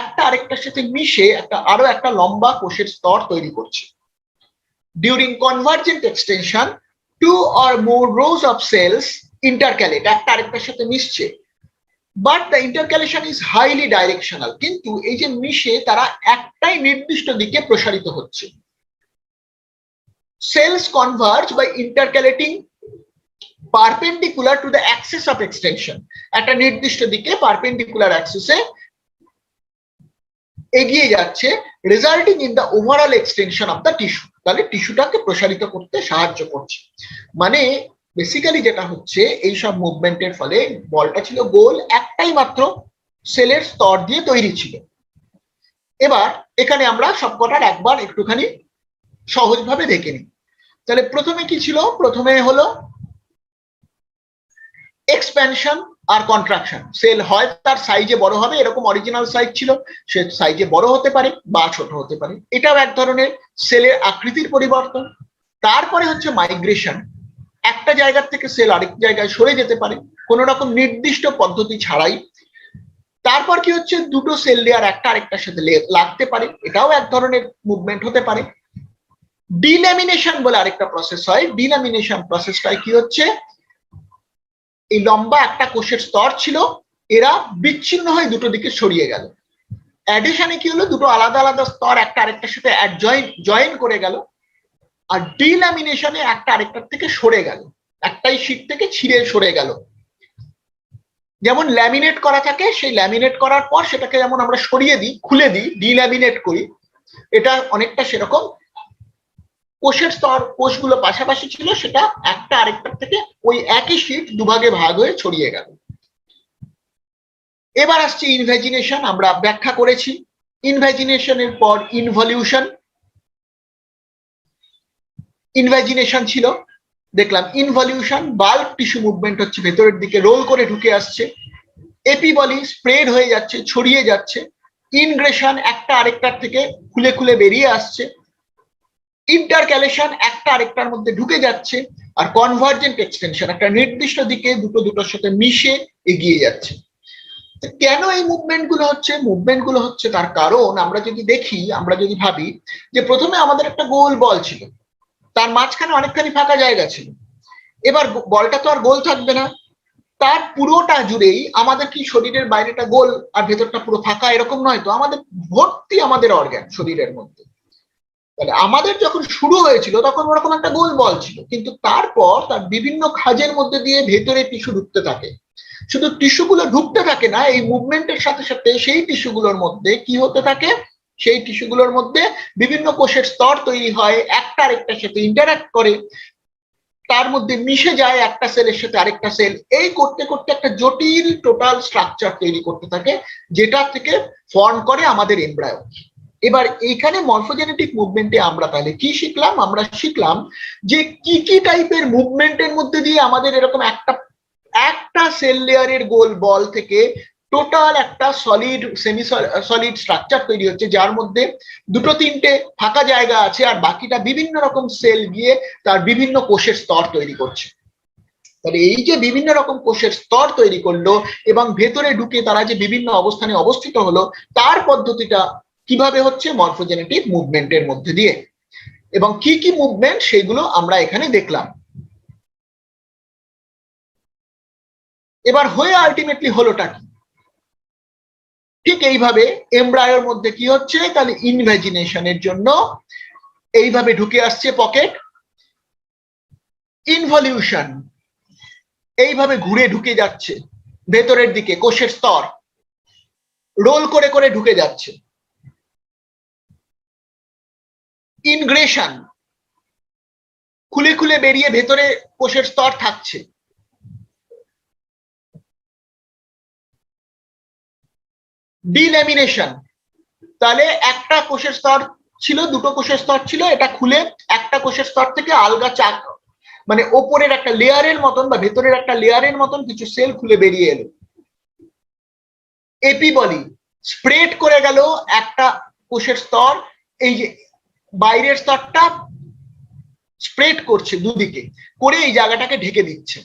একটা আরেকটার সাথে মিশে আরো একটা লম্বা কোষের স্তর তৈরি করছে। During convergent extension two or more rows of cells intercalate, একটা আরেকটার সাথে মিশছে, but the intercalation is highly directional, কিন্তু এই যে মিশে তারা একটাই নির্দিষ্ট দিকে প্রসারিত হচ্ছে। Cells converge by intercalating perpendicular to the axis of extension, একটা নির্দিষ্ট দিকে পারপেন্ডিকুলার অ্যাক্সিসে এগিয়ে যাচ্ছে, resulting in the overall extension of the tissue. তাহলে টিস্যুটাকে প্রসারিত করতে সাহায্য করছে। মানে বেসিক্যালি যেটা হচ্ছে, এই সব মুভমেন্টের ফলে বলটা ছিল গোল, একটাই মাত্র সেলের স্তর দিয়ে তৈরি ছিল। এবার এখানে আমরা সবকটার একবার একটুখানি সহজভাবে দেখে নিই। তাহলে প্রথমে কি ছিল, প্রথমে হলো এক্সপ্যানশন আর কন্ট্রাকশন। সেল হয় তার সাইজে বড় হবে, এরকম অরিজিনাল সাইজ ছিল, সে সাইজে বড় হতে পারে বা ছোট হতে পারে, এটাও এক ধরনের সেলের আকৃতির পরিবর্তন। তারপরে হচ্ছে মাইগ্রেশন, একটা জায়গা থেকে সেল আরেক জায়গায় সরে যেতে পারে কোনো রকম নির্দিষ্ট পদ্ধতি ছাড়াই। তারপর কি হচ্ছে, দুটো সেল লেয়ার একটা আরেকটার সাথে লাগতে পারে, এটাও এক ধরনের মুভমেন্ট হতে পারে। ডিল্যামিনেশন বলে আরেকটা প্রসেস হয়, ডিল্যামিনেশন প্রসেসটাই কি হচ্ছে, এই লম্বা একটা কোষের স্তর ছিল, এরা বিচ্ছিন্ন হয়ে দুটো দিকে সরিয়ে গেল। অ্যাডিশনে কি হলো, দুটো আলাদা আলাদা স্তর একটা আরেকটার সাথে জয়েন করে গেল। আর ডিল্যামিনেশনে একটা আরেকটার থেকে সরে গেল, একটাই শীট থেকে ছিঁড়ে সরে গেল। যেমন ল্যামিনেট করা থাকে, সেই ল্যামিনেট করার পর সেটাকে যেমন আমরা সরিয়ে দিই, খুলে দিই, ডিল্যামিনেট করি, এটা অনেকটা সেরকম কোষের স্তর, কোষগুলো পাশাপাশি ছিল, সেটা একটা আরেকটার থেকে ওই একই শীট দুভাগে ভাগ হয়ে ছড়িয়ে গেল। এবার আসছে ইনভ্যাজিনেশন, আমরা ব্যাখ্যা করেছি। ইনভ্যাজিনেশনের পর ইনভলিউশন। ইনভ্যাজিনেশন ছিল, দেখলাম ইনভলিউশন, বাল্ক টিস্যু মুভমেন্ট হচ্ছে, ভেতরের দিকে রোল করে ঢুকে আসছে। এপিবলি, স্প্রেড হয়ে যাচ্ছে, ছড়িয়ে যাচ্ছে। ইনগ্রেশন, একটা আরেকটার থেকে খুলে খুলে বেরিয়ে আসছে। ইন্টারক্যালেশন, একটা আরেকটার মধ্যে ঢুকে যাচ্ছে। আর কনভার্জেন্ট এক্সটেনশন, একটা নির্দিষ্ট দিকে দুটোর সাথে মিশে এগিয়ে যাচ্ছে। কেন এই মুভমেন্ট গুলো হচ্ছে? মুভমেন্ট গুলো হচ্ছে তার কারণ আমরা যদি দেখি, আমরা যদি ভাবি যে প্রথমে আমাদের একটা গোল বল ছিল, তার মাঝখানে অনেকখানি ফাঁকা জায়গা ছিল। এবার বলটা তো আর গোল থাকবে না, তার পুরোটা জুড়েই আমাদের কি শরীরের বাইরেটা গোল আর ভেতরটা পুরো ফাঁকা এরকম নয় তো, আমাদের ভর্তি আমাদের অর্গান শরীরের মধ্যে। তাহলে আমাদের যখন শুরু হয়েছিল তখন ওরকম একটা গোল বল ছিল, কিন্তু তারপর তার বিভিন্ন খাঁজের মধ্যে দিয়ে ভেতরে টিস্যু ঢুকতে থাকে। শুধু টিস্যুগুলো ঢুকতে থাকে না, এই মুভমেন্টের সাথে সাথে সেই টিস্যুগুলোর মধ্যে কি হতে থাকে, সেই টিস্যুগুলোর মধ্যে বিভিন্ন কোষের স্তর তৈরি হয়, একটা আরেকটার সাথে ইন্টারঅ্যাক্ট করে, তার মধ্যে মিশে যায় একটা সেলের সাথে আরেকটা সেল, এই করতে করতে একটা জটিল টোটাল স্ট্রাকচার তৈরি করতে থাকে, যেটা থেকে ফর্ম করে আমাদের এমব্রায়ো। এবার এইখানে মরফোজেনেটিক মুভমেন্টে আমরা তাহলে কি শিখলাম? আমরা শিখলাম যে কি কি টাইপের মুভমেন্টের মধ্যে দিয়ে আমাদের এরকম একটা একটা সেল লেয়ারের গোল বল থেকে টোটাল একটা সলিড সেমি সলিড স্ট্রাকচার তৈরি হচ্ছে, যার মধ্যে দুটো তিনটে ফাঁকা জায়গা আছে আর বাকিটা বিভিন্ন রকম সেল গিয়ে তার বিভিন্ন কোষের স্তর তৈরি করছে। তাহলে এই যে বিভিন্ন রকম কোষের স্তর তৈরি করলো এবং ভেতরে ঢুকে তারা যে বিভিন্ন অবস্থানে অবস্থিত হলো, তার পদ্ধতিটা কিভাবে হচ্ছে? মরফোজেনেটিক মুভমেন্টের মধ্যে দিয়ে। এবং কি কি মুভমেন্ট সেগুলো আমরা এখানে দেখলাম। এবার হয়ে আলটিমেটলি হলোটা কি? ঠিক এইভাবে এমব্রায়োর মধ্যে কি হচ্ছে, তাহলে ইনভ্যাজিনেশনের জন্য এইভাবে ঢুকে আসছে পকেট, ইনভলিউশন এইভাবে ঘুরে ঢুকে যাচ্ছে ভেতরের দিকে, কোষের স্তর রোল করে করে ঢুকে যাচ্ছে। ইনগ্রেশন খুলে খুলে বেরিয়ে ভেতরে কোষের স্তর থাকছে। ডিল্যামিনেশন, তাহলে একটা কোষের স্তর ছিল, দুটো কোষের স্তর ছিল, এটা খুলে একটা কোষের স্তর থেকে আলগা চাক মানে ওপরের একটা লেয়ারের মতন বা ভেতরের একটা লেয়ারের মতন কিছু সেল খুলে বেরিয়ে এলো। এপিবলি স্প্রেড করে গেল একটা কোষের স্তর, এই যে বাইরের স্তরটা স্প্রেড করছে দুদিকে করে এই জায়গাটাকে ঢেকে দিচ্ছে।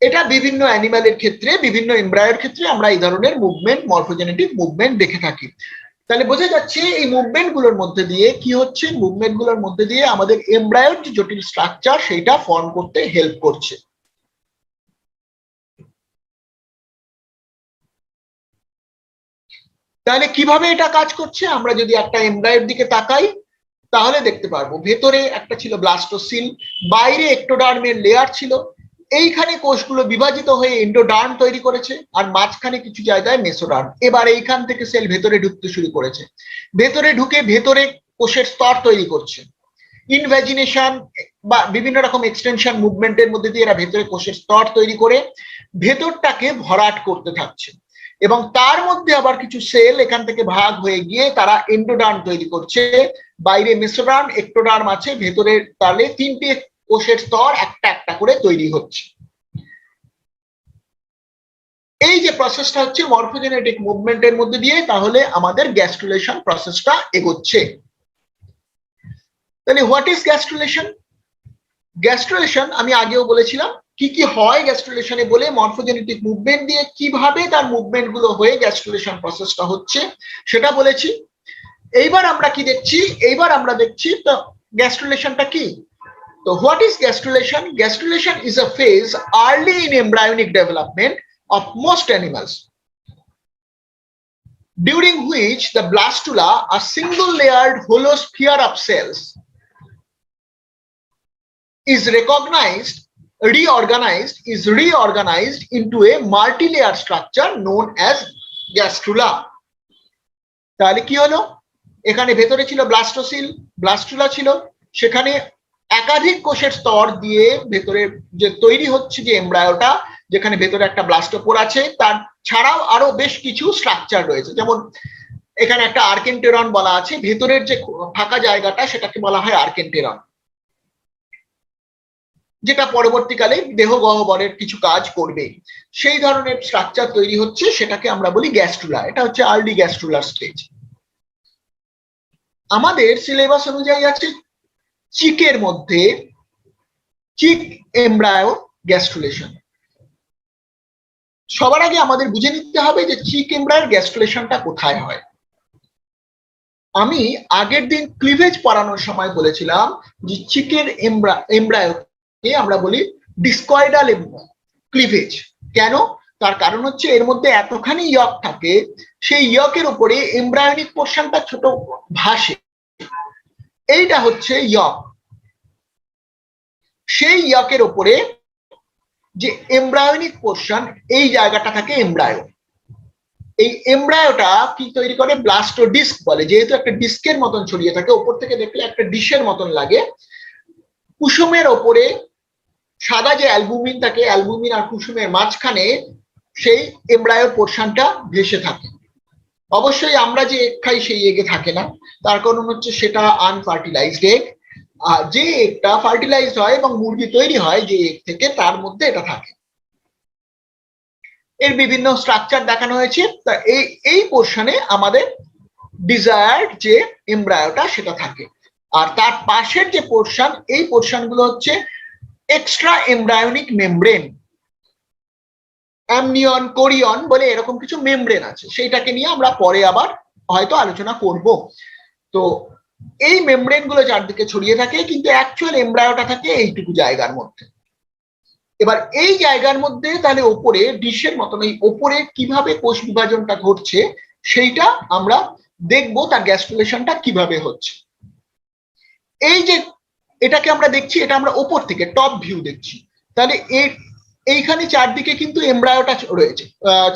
এটা বিভিন্ন অ্যানিমালের ক্ষেত্রে, বিভিন্ন এমব্রায়োর ক্ষেত্রে আমরা এই ধরনের মুভমেন্ট, মরফোজেনেটিক মুভমেন্ট দেখে থাকি। তাহলে বোঝা যাচ্ছে এই মুভমেন্ট গুলোর মধ্যে দিয়ে কি হচ্ছে, মুভমেন্ট গুলোর মধ্যে দিয়ে আমাদের এমব্রায়োর যে জটিল স্ট্রাকচার সেটা ফর্ম করতে হেল্প করছে। তাহলে কিভাবে এটা কাজ করছে? আমরা যদি একটা এমব্রায়োর দিকে তাকাই তাহলে দেখতে পারবো ভেতরে একটা ছিল ব্লাস্টোসিল, বাইরে একটোডার্মের লেয়ার ছিল, এইখানে কোষগুলো বিভাজিত হয়ে এন্ডোডার্ম তৈরি করেছে আর মাঝখানে কিছু জায়গায় মেসোডার্ম। এবার এইখান থেকে সেল ভেতরে ঢুকতে শুরু করেছে, ভেতরে ঢুকে ভেতরে কোষের স্তর তৈরি করছে। ইনভ্যাজিনেশন বা বিভিন্ন রকম এক্সটেনশন মুভমেন্টের মধ্যে দিয়ে এরা ভেতরে কোষের স্তর তৈরি করে ভেতরটাকে ভরাট করতে থাকছে, এবং তার মধ্যে আবার কিছু সেল এখান থেকে ভাগ হয়ে গিয়ে তারা এন্ডোডার্ম তৈরি করছে। বাইরে মেসোডার্ম, একটোডার্ম আছে, ভেতরে তাহলে তিনটে কোষের স্তর একটা একটা করে তৈরি হচ্ছে। এই যে প্রসেসটা হচ্ছে মরফোজেনেটিক মুভমেন্টের মধ্যে দিয়ে, তাহলে আমাদের গ্যাস্ট্রুলেশন প্রসেসটা এগোচ্ছে। তাহলে হোয়াট ইজ গ্যাস্ট্রুলেশন? গ্যাস্ট্রুলেশন আমি আগেও বলেছিলাম কি কি হয় গ্যাস্ট্রুলেশনে বলে, মরফোজেনেটিক মুভমেন্ট দিয়ে কিভাবে তার মুভমেন্ট গুলো হয়ে গ্যাস্ট্রুলেশন প্রসেসটা হচ্ছে সেটা বলেছি। এইবার আমরা কি দেখছি? এইবার আমরা দেখছি তো গ্যাস্ট্রুলেশনটা কি। তো what is gastrulation? Gastrulation is a phase early in embryonic development of most animals, during which the blastula, a single layered hollow sphere of cells, is reorganized into a multi-layer structure known as gastrula. তাহলে কি হলো? এখানে ভেতরে ছিল blastocoel, blastula ছিল, সেখানে একাধিক কোষের স্তর দিয়ে ভেতরে যে তৈরি হচ্ছে যে এমব্রায়োটা, যেখানে ভেতরে একটা ব্লাস্টোপোর আছে, তার ছাড়াও আরো বেশ কিছু স্ট্রাকচার রয়েছে। যেমন এখানে একটা আর্কেন্টেরন বলা আছে, ভেতরের যে ফাঁকা জায়গাটা সেটাকে বলা হয় আর্কেন্টেরন, যেটা পরবর্তীকালে দেহ গহ্বরের কিছু কাজ করবে। সেই ধরনের স্ট্রাকচার তৈরি হচ্ছে, সেটাকে আমরা বলি গ্যাস্ট্রুলা। এটা হচ্ছে আর্লি গ্যাস্ট্রুলার স্টেজ। আমাদের সিলেবাস অনুযায়ী আছে চিকের মধ্যে চিক এমব্রায়ো গ্যাস্ট্রুলেশন। সবার আগে আমাদের বুঝে নিতে হবে যে চিক এমব্রায়োর গ্যাস্ট্রুলেশনটা কোথায় হয়। আমি আগের দিন ক্লিভেজ পড়ানোর সময় বলেছিলাম যে চিকের এমব্রায়োকে আমরা বলি ডিসকয়েডাল ক্লিভেজ। কেন? তার কারণ হচ্ছে এর মধ্যে এতখানি ইয়ক থাকে, সেই ইয়কের উপরে এমব্রায়োনিক পোর্শনটা ছোট ভাসে, এইটা হচ্ছে ইয়ক। সেই ইয়কের উপরে যে এমব্রায়োনিক পোর্শন, এই জায়গাটা থাকে এমব্রায়ো। এই এমব্রায়োটা কি তৈরি করে? ব্লাস্টোডিস্ক বলে, যেহেতু একটা ডিস্কের মতন ছড়িয়ে থাকে, উপর থেকে দেখলে একটা ডিশের মতন লাগে। কুসুমের ওপরে সাদা যে অ্যালবুমিন থাকে, অ্যালবুমিন আর কুসুমের মাঝখানে সেই এমব্রায়ো পোর্শনটা ভেসে থাকে। অবশ্যই আমরা যে এগ খাই সেই এগে থাকে না, তার কারণ হচ্ছে সেটা আনফার্টিলাইজড এগ। আর যে এগটা ফার্টিলাইজড হয় এবং মুরগি তৈরি হয় যে এগ থেকে, তার মধ্যে এটা থাকে। এর বিভিন্ন স্ট্রাকচার দেখানো হয়েছে। তা এই পোর্শনে আমাদের ডিজায়ার্ড যে এমব্রায়োটা সেটা থাকে। আর তার পাশের যে পোর্শন, এই পোর্শন গুলো হচ্ছে extra embryonic membrane, amnion, Korean বলে এরকম কিছু মেমব্রেন আছে, সেইটাকে নিয়ে আমরা পরে আবার হয়তো আলোচনা করব। তো এই মেমব্রেন গুলো চারদিকে ছড়িয়ে থাকে, কিন্তু অ্যাকচুয়াল এমব্রায়োটা থাকে এইটুকু জায়গার মধ্যে। এবার এই জায়গার মধ্যে তাহলে ওপরে ডিশের মতন এই ওপরে কিভাবে কোষ বিভাজনটা ঘটছে সেইটা আমরা দেখব, তার গ্যাস্ট্রুলেশনটা কিভাবে হচ্ছে। এই যে এটাকে আমরা দেখছি, এটা আমরা ওপর থেকে টপ ভিউ দেখছি। তাহলে এইখানে চারদিকে কিন্তু এমব্রায়োটা রয়েছে,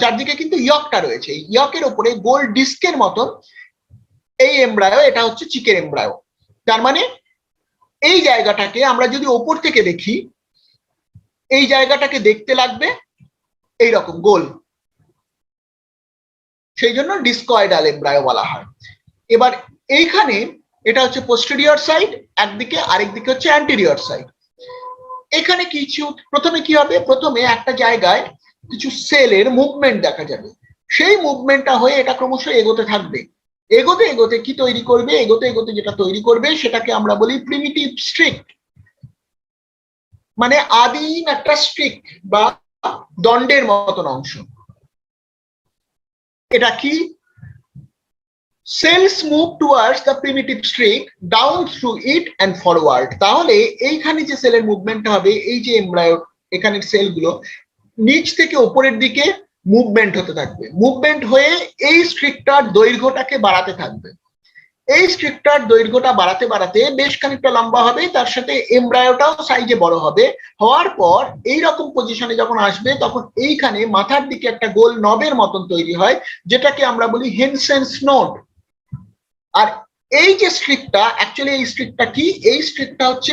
চারদিকে কিন্তু ইয়কটা রয়েছে। এই ইয়কের ওপরে গোল ডিস্কের মতন এই এমব্রায়ো, এটা হচ্ছে চিকের এমব্রায়ো। তার মানে এই জায়গাটাকে আমরা যদি ওপর থেকে দেখি, এই জায়গাটাকে দেখতে লাগবে এইরকম গোল, সেই জন্য ডিসকয়েডাল এমব্রায়ো বলা হয়। এবার এইখানে এটা হচ্ছে পোস্টেরিয়র সাইড একদিকে, আরেকদিকে হচ্ছে অ্যান্টেরিয়র সাইড। এখানে কিছু প্রথমে কি হবে? প্রথমে একটা জায়গায় কিছু সেলের মুভমেন্ট দেখা যাবে, সেই মুভমেন্টটা হয়ে এটা ক্রমশ এগোতে থাকবে। এগোতে এগোতে কি তৈরি করবে? এগোতে এগোতে যেটা তৈরি করবে সেটাকে আমরা বলি প্রিমিটিভ স্ট্রিক, মানে আদিম একটা স্ট্রিক বা দণ্ডের মতন অংশ। এটা কি? cells move towards the primitive streak, down through it and forward. তাহলে এইখানে যে সেলের মুভমেন্ট হবে, এই যে এমব্রায়ো এখানের সেলগুলো নিচ থেকে উপরের দিকে মুভমেন্ট হতে থাকবে। মুভমেন্ট হয়ে এই স্ট্রিকটার দৈর্ঘ্যটাকে বাড়াতে থাকবে। এই স্ট্রিকটার দৈর্ঘ্যটা বাড়াতে বাড়াতে বেশ খানিকটা লম্বা হবে, তার সাথে এমব্রায়োটাও সাইজে বড় হবে। হওয়ার পর এই রকম পজিশনে যখন আসবে, তখন এইখানে মাথার দিকে একটা গোল নবের মতন তৈরি হয়, যেটাকে আমরা বলি হেনসেন্স নোড। আর এই যে স্ট্রিকটা, অ্যাকচুয়ালি এই স্ট্রিকটা কি? এই স্ট্রিকটা হচ্ছে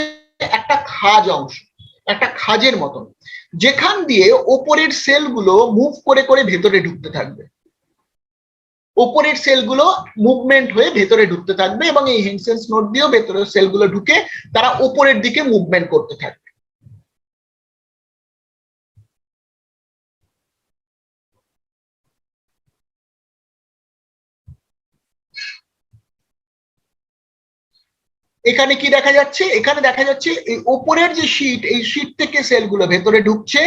একটা খাজ অংশ, একটা খাজের মতন, যেখান দিয়ে ওপরের সেলগুলো মুভ করে করে ভেতরে ঢুকতে থাকবে। ওপরের সেলগুলো মুভমেন্ট হয়ে ভেতরে ঢুকতে থাকবে এবং এই হেনসেন্স নোড দিয়েও ভেতরের সেলগুলো ঢুকে তারা ওপরের দিকে মুভমেন্ট করতে থাকবে। এখানে কি দেখা যাচ্ছে? এখানে দেখা যাচ্ছে এই ওপরের যে শীট, এই শীট থেকে সেলগুলো ভেতরে ঢুকছে।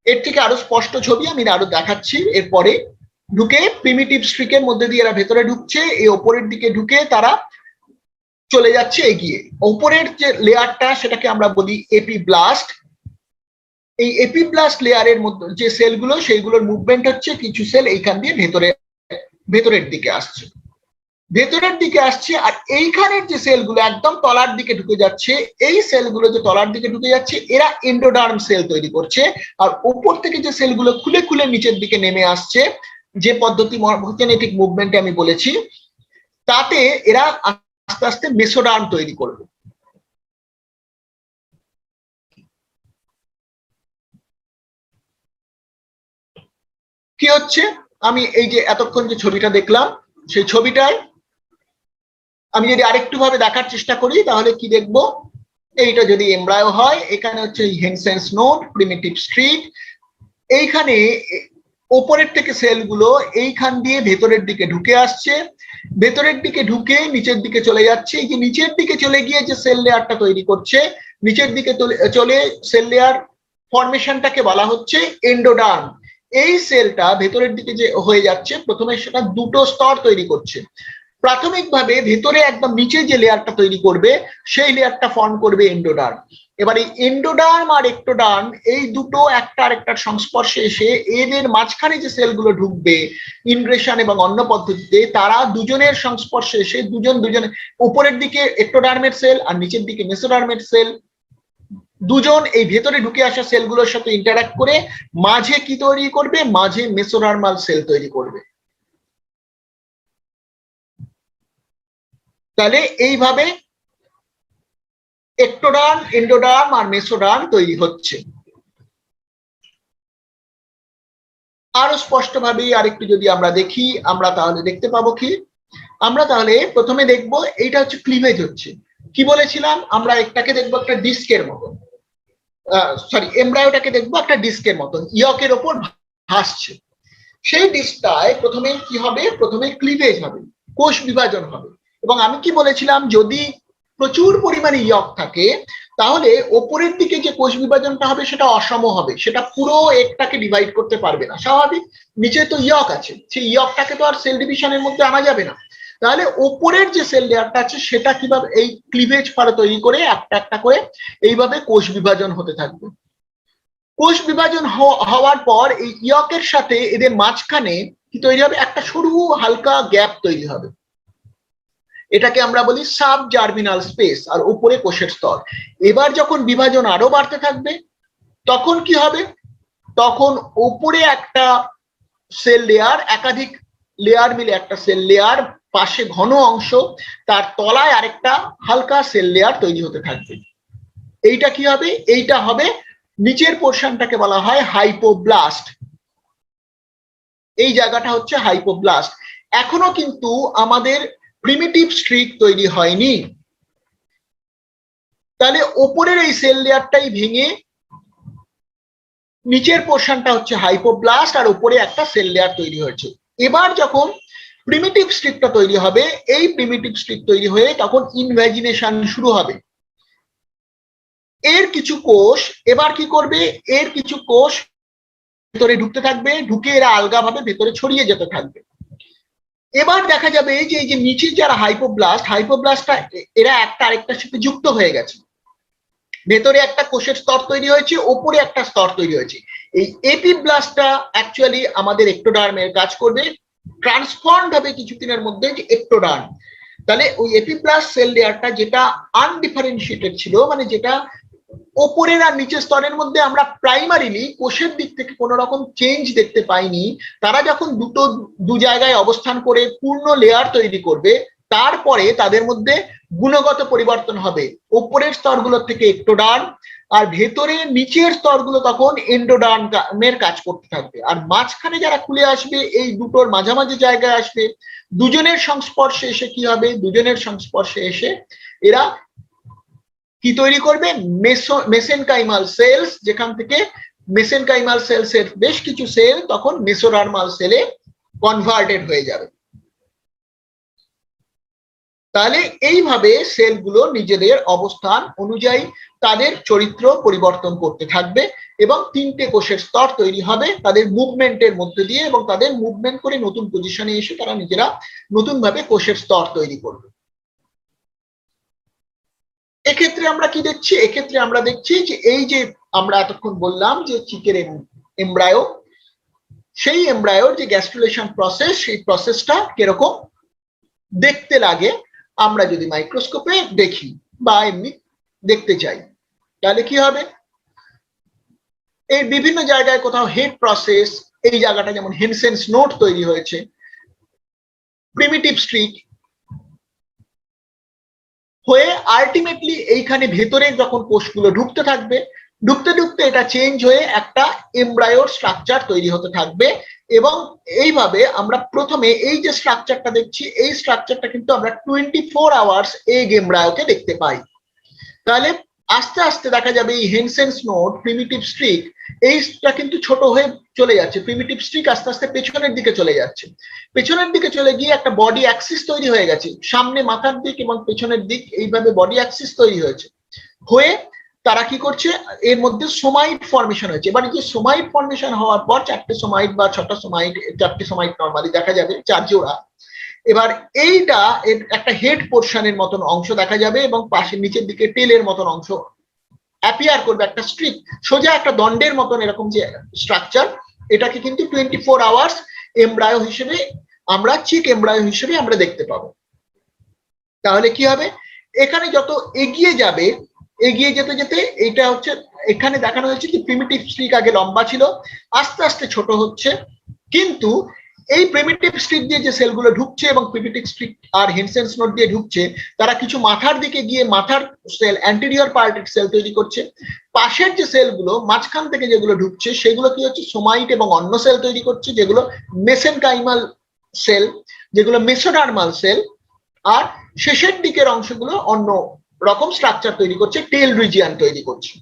এর থেকে আরো স্পষ্ট ছবি আমি আরো দেখাচ্ছি এরপরে। ঢুকে প্রিমিটিভ স্ট্রিকের মধ্যে দিয়ে এরা ভেতরে ঢুকছে, এই ওপরের দিকে ঢুকে তারা চলে যাচ্ছে এগিয়ে। ওপরের যে লেয়ারটা সেটাকে আমরা বলি এপিব্লাস্ট। এই এপিব্লাস্ট লেয়ারের মধ্যে যে সেলগুলো, সেইগুলোর মুভমেন্ট হচ্ছে, কিছু সেল এইখান দিয়ে ভেতরের দিকে আসছে, ভেতরের দিকে আসছে। আর এইখানের যে সেলগুলো একদম তলার দিকে ঢুকে যাচ্ছে, এই সেলগুলো যে তলার দিকে ঢুকে যাচ্ছে, এরা এন্ডোডার্ম সেল তৈরি করছে। আর উপর থেকে যে সেলগুলো খুলে খুলে নিচের দিকে নেমে আসছে, যে পদ্ধতি মর্ফোজেনেটিক মুভমেন্টে আমি বলেছি, তাতে এরা আস্তে আস্তে মেসোডার্ম তৈরি করবে। কি হচ্ছে? আমি এই যে এতক্ষণ যে ছবিটা দেখলাম, সেই ছবিটায় আমি যদি আরেকটু ভাবে দেখার চেষ্টা করি, তাহলে কি দেখবো? এইটা যদি এমব্রায়ো হয়, এখানে হচ্ছে হেনসেন্স নোড, প্রিমিটিভ স্ট্রিক। এইখানে ওপরের থেকে সেলগুলো এইখান দিয়ে ভেতরের দিকে ঢুকে আসছে, ভেতরের দিকে ঢুকে নিচের দিকে চলে যাচ্ছে। এই যে নিচের দিকে চলে গিয়ে যে সেল লেয়ারটা তৈরি করছে, নিচের দিকে চলে সেল লেয়ার ফরমেশনটাকে বলা হচ্ছে এন্ডোডার্ম। এই সেলটা ভেতরের দিকে যে হয়ে যাচ্ছে, প্রথমে সেটা দুটো স্তর তৈরি করছে। প্রাথমিকভাবে ভেতরে একদম নিচে যে লেয়ারটা তৈরি করবে সেই লেয়ারটা ফর্ম করবে এন্ডোডার্ম। এবার এই এন্ডোডার্ম আর একটোডার্ম এই দুটো একটা আরেকটার সংস্পর্শে এসে এদের মাঝখানে যে সেলগুলো ঢুকবে ইনগ্রেশন এবং অন্য পদ্ধতিতে, তারা দুজনের সংস্পর্শে এসে দুজনের উপরের দিকে একটোডার্মের সেল আর নিচের দিকে মেসোডার্মের সেল, দুজন এই ভেতরে ঢুকে আসা সেলগুলোর সাথে ইন্টারঅ্যাক্ট করে মাঝে কি তৈরি করবে, মাঝে মেসোডার্মাল সেল তৈরি করবে। তাহলে এইভাবে একটোডার্ম, এন্ডোডার্ম আর মেসোডার্ম তৈরি হচ্ছে। আরো স্পষ্টভাবে আরেকটু যদি আমরা দেখি, আমরা তাহলে দেখতে পাবো কি, আমরা তাহলে প্রথমে দেখব এইটা হচ্ছে ক্লিভেজ হচ্ছে। কি বলেছিলাম, আমরা একটাকে দেখবো একটা ডিস্কের মতন, সরি এমব্রায়োটাকে দেখবো একটা ডিস্কের মতন ইয়কের ওপর ভাসছে। সেই ডিস্কটায় প্রথমে কি হবে, প্রথমে ক্লিভেজ হবে, কোষ বিভাজন হবে। এবং আমি কি বলেছিলাম, যদি প্রচুর পরিমাণে ইয়ক থাকে তাহলে ওপরের দিকে যে কোষ বিভাজনটা হবে সেটা অসম হবে, সেটা পুরো একটাকে ডিভাইড করতে পারবে না, স্বাভাবিক। নিচে তো ইয়ক আছে, সেই ইয়কটাকে তো আর সেল ডিভিশনের মধ্যে আনা যাবে না। তাহলে ওপরের যে সেল লেয়ারটা আছে সেটা কিভাবে এই ক্লিভেজ পারে তৈরি করে একটা একটা করে এইভাবে কোষ বিভাজন হতে থাকবে। কোষ বিভাজন হওয়ার পর এই ইয়কের সাথে এদের মাঝখানে কি তৈরি হবে, একটা সরু হালকা গ্যাপ তৈরি হবে, এটাকে আমরা বলি সাব জার্মিনাল স্পেস, আর উপরে কোষের স্তর। এবার যখন বিভাজন আরো বাড়তে থাকবে তখন কি হবে, তখন উপরে একটা সেল লেয়ার, একাধিক লেয়ার মিলে একটা সেল লেয়ার, পাশে ঘন অংশ, তার তলায় আরেকটা হালকা সেল লেয়ার তৈরি হতে থাকবে। এইটা কি হবে, এইটা হবে নিচের পোর্শনটাকে বলা হয় হাইপোব্লাস্ট। এই জায়গাটা হচ্ছে হাইপোব্লাস্ট। এখনো কিন্তু আমাদের প্রিমিটিভ স্ট্রিক তৈরি হয়নি। তাহলে ওপরের এই সেল লেয়ারটাই ভেঙে নিচের পোর্শনটা হচ্ছে হাইপোব্লাস্ট, আর উপরে একটা সেল লেয়ার তৈরি হয়েছে। এবার যখন প্রিমিটিভ স্ট্রিকটা তৈরি হবে, এই প্রিমিটিভ স্ট্রিক তৈরি হয়ে তখন ইনভ্যাজিনেশন শুরু হবে। এর কিছু কোষ এবার কি করবে, এর কিছু কোষ ভেতরে ঢুকতে থাকবে, ঢুকে এরা আলগাভাবে ভেতরে ছড়িয়ে যেতে থাকবে। এবার দেখা যাবে যে এই যে নিচে যারা হাইপোব্লাস্টটা এরা একটা আরেকটার সাথে যুক্ত হয়ে গেছে, ভেতরে একটা কোষের স্তর তৈরি হয়েছে, ওপরে একটা স্তর তৈরি হয়েছে। এই এপিব্লাস্টটা অ্যাকচুয়ালি আমাদের একটোডার্মের কাজ করবে, ট্রান্সফর্মড হবে কিছুদিনের মধ্যে যে একটোডার্ম। তাহলে ওই এপিব্লাস্ট সেল লেয়ারটা যেটা আনডিফারেন্সিয়েটেড ছিল, মানে যেটা ওপরের আর নিচের স্তরের মধ্যে আমরা প্রাইমারিলি কোষের দিক থেকে কোনো রকম চেঞ্জ দেখতে পাইনি, তারা যখন দু জায়গায় অবস্থান করে পূর্ণ লেয়ার তৈরি করবে, তারপরে তাদের মধ্যে গুণগত পরিবর্তন হবে। ওপরের স্তরগুলোর থেকে একটোডার্ম, আর ভেতরে নিচের স্তরগুলো তখন এন্ডোডার্মের কাজ করতে থাকবে। আর মাঝখানে যারা খুলে আসবে, এই দুটোর মাঝামাঝি জায়গায় আসবে, দুজনের সংস্পর্শে এসে কি হবে, দুজনের সংস্পর্শে এসে এরা কি তৈরি করবে, মেসেনকাইমাল সেলস, যেখান থেকে মেসেনকাইমাল সেলসের বেশ কিছু সেল তখন মেসোডার্মাল সেলে কনভার্টেড হয়ে যাবে। তাহলে এইভাবে সেলগুলো নিজেদের অবস্থান অনুযায়ী তাদের চরিত্র পরিবর্তন করতে থাকবে এবং তিনটে কোষের স্তর তৈরি হবে তাদের মুভমেন্টের মধ্যে দিয়ে, এবং তাদের মুভমেন্ট করে নতুন পজিশনে এসে তারা নিজেরা নতুন ভাবে কোষের স্তর তৈরি করবে। এক্ষেত্রে আমরা কি দেখছি, এক্ষেত্রে আমরা দেখছি যে এই যে আমরা এতক্ষণ বললাম যে চিকের এমব্রায়ো, সেই এমব্রায়োর যে গ্যাস্ট্রুলেশন প্রসেস, সেই প্রসেসটা কিরকম দেখতে লাগে আমরা যদি মাইক্রোস্কোপে দেখি বা এমনি দেখতে চাই, তাহলে কি হবে, এর বিভিন্ন জায়গায় কোথাও হেড প্রসেস, এই জায়গাটা যেমন হেনসেন্স নোট তৈরি হয়েছে, প্রিমিটিভ স্ট্রিক হয়ে আলটিমেটলি এইখানে ভেতরে যখন কোষগুলো ঢুকতে থাকবে, ঢুকতে ঢুকতে এটা চেঞ্জ হয়ে একটা এমব্রায়োর স্ট্রাকচার তৈরি হতে থাকবে। এবং এইভাবে আমরা প্রথমে এই যে স্ট্রাকচারটা দেখছি, এই স্ট্রাকচারটা কিন্তু আমরা 24 আওয়ার্স এগ এমব্রায়োকে দেখতে পাই। তাহলে আস্তে আস্তে দেখা যাবে এই হেনসেন্স নোড, প্রিমিটিভ স্ট্রিক, এইটা কিন্তু ছোট হয়ে চলে যাচ্ছে, প্রিমিটিভ স্ট্রিক আস্তে আস্তে পেছনের দিকে চলে যাচ্ছে, পেছনের দিকে চলে গিয়ে একটা বডি অ্যাক্সিস তৈরি হয়ে গেছে, সামনে মাথার দিক এবং পেছনের দিক এইভাবে বডি অ্যাক্সিস তৈরি হয়েছে, হয়ে তারা কি করছে, এর মধ্যে সোমাইট ফর্মেশন হয়েছে। এবার যে সোমাইট ফর্মেশন হওয়ার পর 4টে সোমাইট বা 6টা সোমাইট, 4টে সোমাইট নরমালি দেখা যাবে, 4 জোড়া। এবার এইটা একটা হেড পোর্শনের মতন অংশ দেখা যাবে এবং পাশের নিচের দিকে টেলের মতন অংশ অ্যাপিয়ার করবে, একটা স্ট্রিক সোজা একটা দণ্ডের মতন এরকম যে স্ট্রাকচার, এটাকে কিন্তু 24 আওয়ার্স এমব্রায়ো হিসেবে আমরা চিক এমব্রায়ো হিসেবে আমরা দেখতে পাবো। তাহলে কি হবে, এখানে যত এগিয়ে যাবে, এগিয়ে যেতে যেতে এটা হচ্ছে, এখানে দেখানো হয়েছে যে প্রিমিটিভ স্ট্রিক আগে লম্বা ছিল, আস্তে আস্তে ছোট হচ্ছে, কিন্তু এই প্রিমিটিভ স্ট্রিক দিয়ে যে সেলগুলো ঢুকছে এবং প্রিমিটিভ স্ট্রিক আর হেনসেন্স নোড দিয়ে ঢুকছে, তারা কিছু মাথার দিকে গিয়ে মাথার সেল, অ্যান্টেরিয়র পার্টের সেল তৈরি করছে। পাশের যে সেলগুলো মাঝখান থেকে যেগুলো ঢুকছে সেগুলো কি হচ্ছে, সোমাইট এবং অন্য সেল তৈরি করছে, যেগুলো মেসেনকাইমাল সেল, যেগুলো মেসোডার্মাল সেল। আর শেষের দিকের অংশগুলো অন্য রকম স্ট্রাকচার তৈরি করছে, টেল রিজিয়ন তৈরি করছে।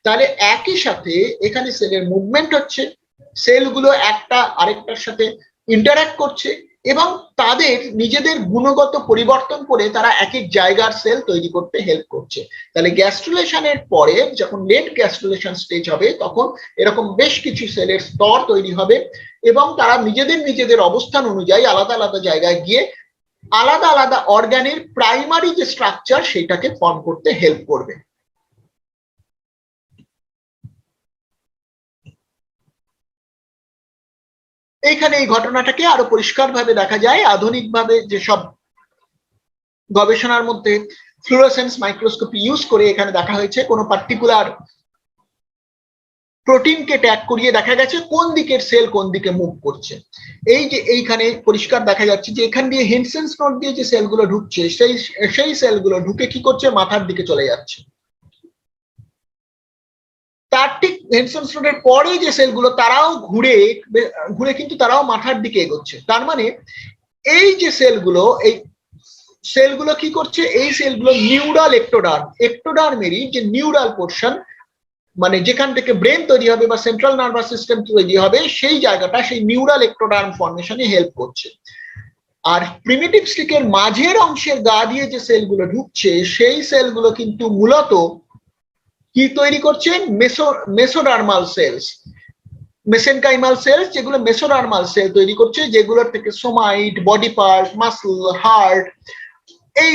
তাহলে একই সাথে এখানে সেলের মুভমেন্ট হচ্ছে, সেলগুলো একটা আরেকটার সাথে ইন্টারঅ্যাক্ট করছে এবং তাদের নিজেদের গুণগত পরিবর্তন করে তারা এক এক জায়গার সেল তৈরি করতে হেল্প করছে। তাহলে গ্যাস্ট্রুলেশনের পরে যখন লেট গ্যাস্ট্রুলেশন স্টেজ হবে, তখন এরকম বেশ কিছু সেলের স্তর তৈরি হবে এবং তারা নিজেদের নিজেদের অবস্থান অনুযায়ী আলাদা আলাদা জায়গায় গিয়ে আলাদা আলাদা অর্গানের প্রাইমারি যে স্ট্রাকচার সেটাকে ফর্ম করতে হেল্প করবে। এইখানে এই ঘটনাটাকে আরো পরিষ্কারভাবে দেখা যায় আধুনিকভাবে, যেসব গবেষণার মধ্যে ফ্লুরোসেন্স মাইক্রোস্কোপি ইউজ করে এখানে দেখা হয়েছে কোনো পার্টিকুলার প্রোটিনকে ট্যাগ করিয়ে দেখা গেছে কোন দিকের সেল কোন দিকে মুভ করছে। এই যে এইখানে পরিষ্কার দেখা যাচ্ছে যে এখান দিয়ে হেনসেন্স নোড দিয়ে যে সেলগুলো ঢুকছে, সেই সেলগুলো ঢুকে কি করছে, মাথার দিকে চলে যাচ্ছে। তার ঠিক হেনসেন্স নোডের পরে যে সেলগুলো তারাও ঘুরে ঘুরে কিন্তু তারাও মাথার দিকে এগোচ্ছে। তার মানে এই যে সেলগুলো, এই সেলগুলো কি করছে, এই সেলগুলো নিউরাল একটোডার্মেরই যে নিউরাল পোর্শন, মানে যেখান থেকে ব্রেন তৈরি হবে বা সেন্ট্রাল নার্ভাস সিস্টেম তৈরি হবে, সেই জায়গাটা সেই নিউরাল একটোডার্ম ফর্মেশনে হেল্প করছে। আর প্রিমিটিভ স্টিকের মাঝের অংশের গা দিয়ে যে সেলগুলো ঢুকছে, সেই সেলগুলো কিন্তু মূলত কি তৈরি করছে, মেসোডার্মাল সেলস, মেসেনকাইমাল সেলস, যেগুলো মেসোডার্মাল সেল তৈরি করছে, যেগুলোর থেকে somite, body part, muscle, heart, এই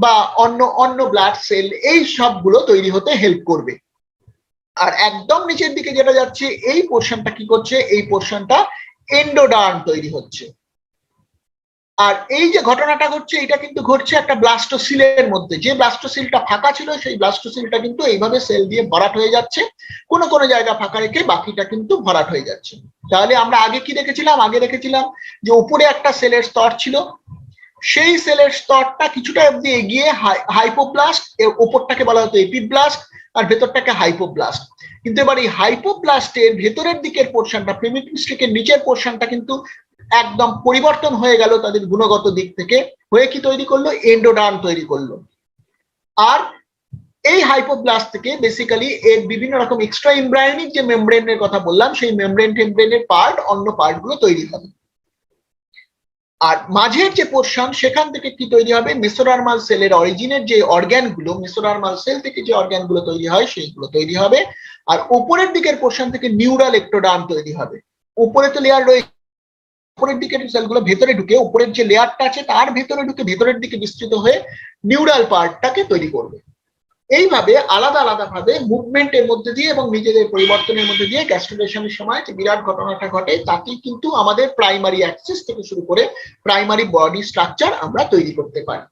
বা অন্য অন্য ব্লাড সেল, এই সবগুলো তৈরি হতে হেল্প করবে। আর একদম নিচের দিকে যেটা যাচ্ছে, এই পোর্শনটা কি করছে, এই পোর্শনটা এন্ডোডার্ম তৈরি হচ্ছে। আর এই যে ঘটনাটা ঘটছে, এটা কিন্তু ঘটছে একটা ব্লাস্টোসিলের মধ্যে। যে ব্লাস্টোসিলটা ফাঁকা ছিল, সেই ব্লাস্টোসিলটা কিন্তু এইভাবে সেল দিয়ে ভরাট হয়ে যাচ্ছে, কোনো কোনো জায়গা ফাঁকা রেখে বাকিটা কিন্তু ভরাট হয়ে যাচ্ছে। তাহলে আমরা আগে কি দেখেছিলাম, আগে দেখেছিলাম যে উপরে একটা সেলের স্তর ছিল, সেই সেলের স্তরটা কিছুটা অব্দি এগিয়ে হাইপোপ্লাস্ট, ওপরটাকে বলা হতো এপিব্লাস্ট আর ভেতরটাকে হাইপোপ্লাস্ট। কিন্তু এবার এই হাইপোপ্লাস্টের ভেতরের দিকের পোর্শনটা, প্রিমিটিভ স্টিকের নিচের পোর্শনটা কিন্তু একদম পরিবর্তন হয়ে গেল তাদের গুণগত দিক থেকে, হয়ে কি তৈরি করলো, এন্ডোডার্ম তৈরি করলো। আর এই হাইপোপ্লাস্ট থেকে বেসিক্যালি এর বিভিন্ন রকম এক্সট্রা এমব্রায়োনিক যে মেমব্রেনের কথা বললাম, সেই টেমব্রেনের পার্ট, অন্য পার্টগুলো তৈরি হবে। আর মাঝের যে পোর্শন, সেখান থেকে কি তৈরি হবে, মেসোডার্মাল সেলের অরিজিনের যে অর্গ্যানগুলো, মেসোডার্মাল সেল থেকে যে অর্গ্যানগুলো তৈরি হয় সেইগুলো তৈরি হবে। আর উপরের দিকের পোর্শন থেকে নিউরাল একটোডার্ম তৈরি হবে। উপরে তো লেয়ার রয়েছে, উপরের দিকের সেলগুলো ভেতরে ঢুকে, উপরের যে লেয়ারটা আছে তার ভেতরে ঢুকে ভেতরের দিকে বিস্তৃত হয়ে নিউরাল পার্টটাকে তৈরি করবে। এইভাবে আলাদা আলাদা ভাবে মুভমেন্টের মধ্যে দিয়ে এবং নিজেদের পরিবর্তনের মধ্যে দিয়ে গ্যাস্ট্রুলেশনের সময় যে বিরাট ঘটনাটা ঘটে, তাতেই কিন্তু আমাদের প্রাইমারি অ্যাক্সেস থেকে শুরু করে প্রাইমারি বডি স্ট্রাকচার আমরা তৈরি করতে পারি।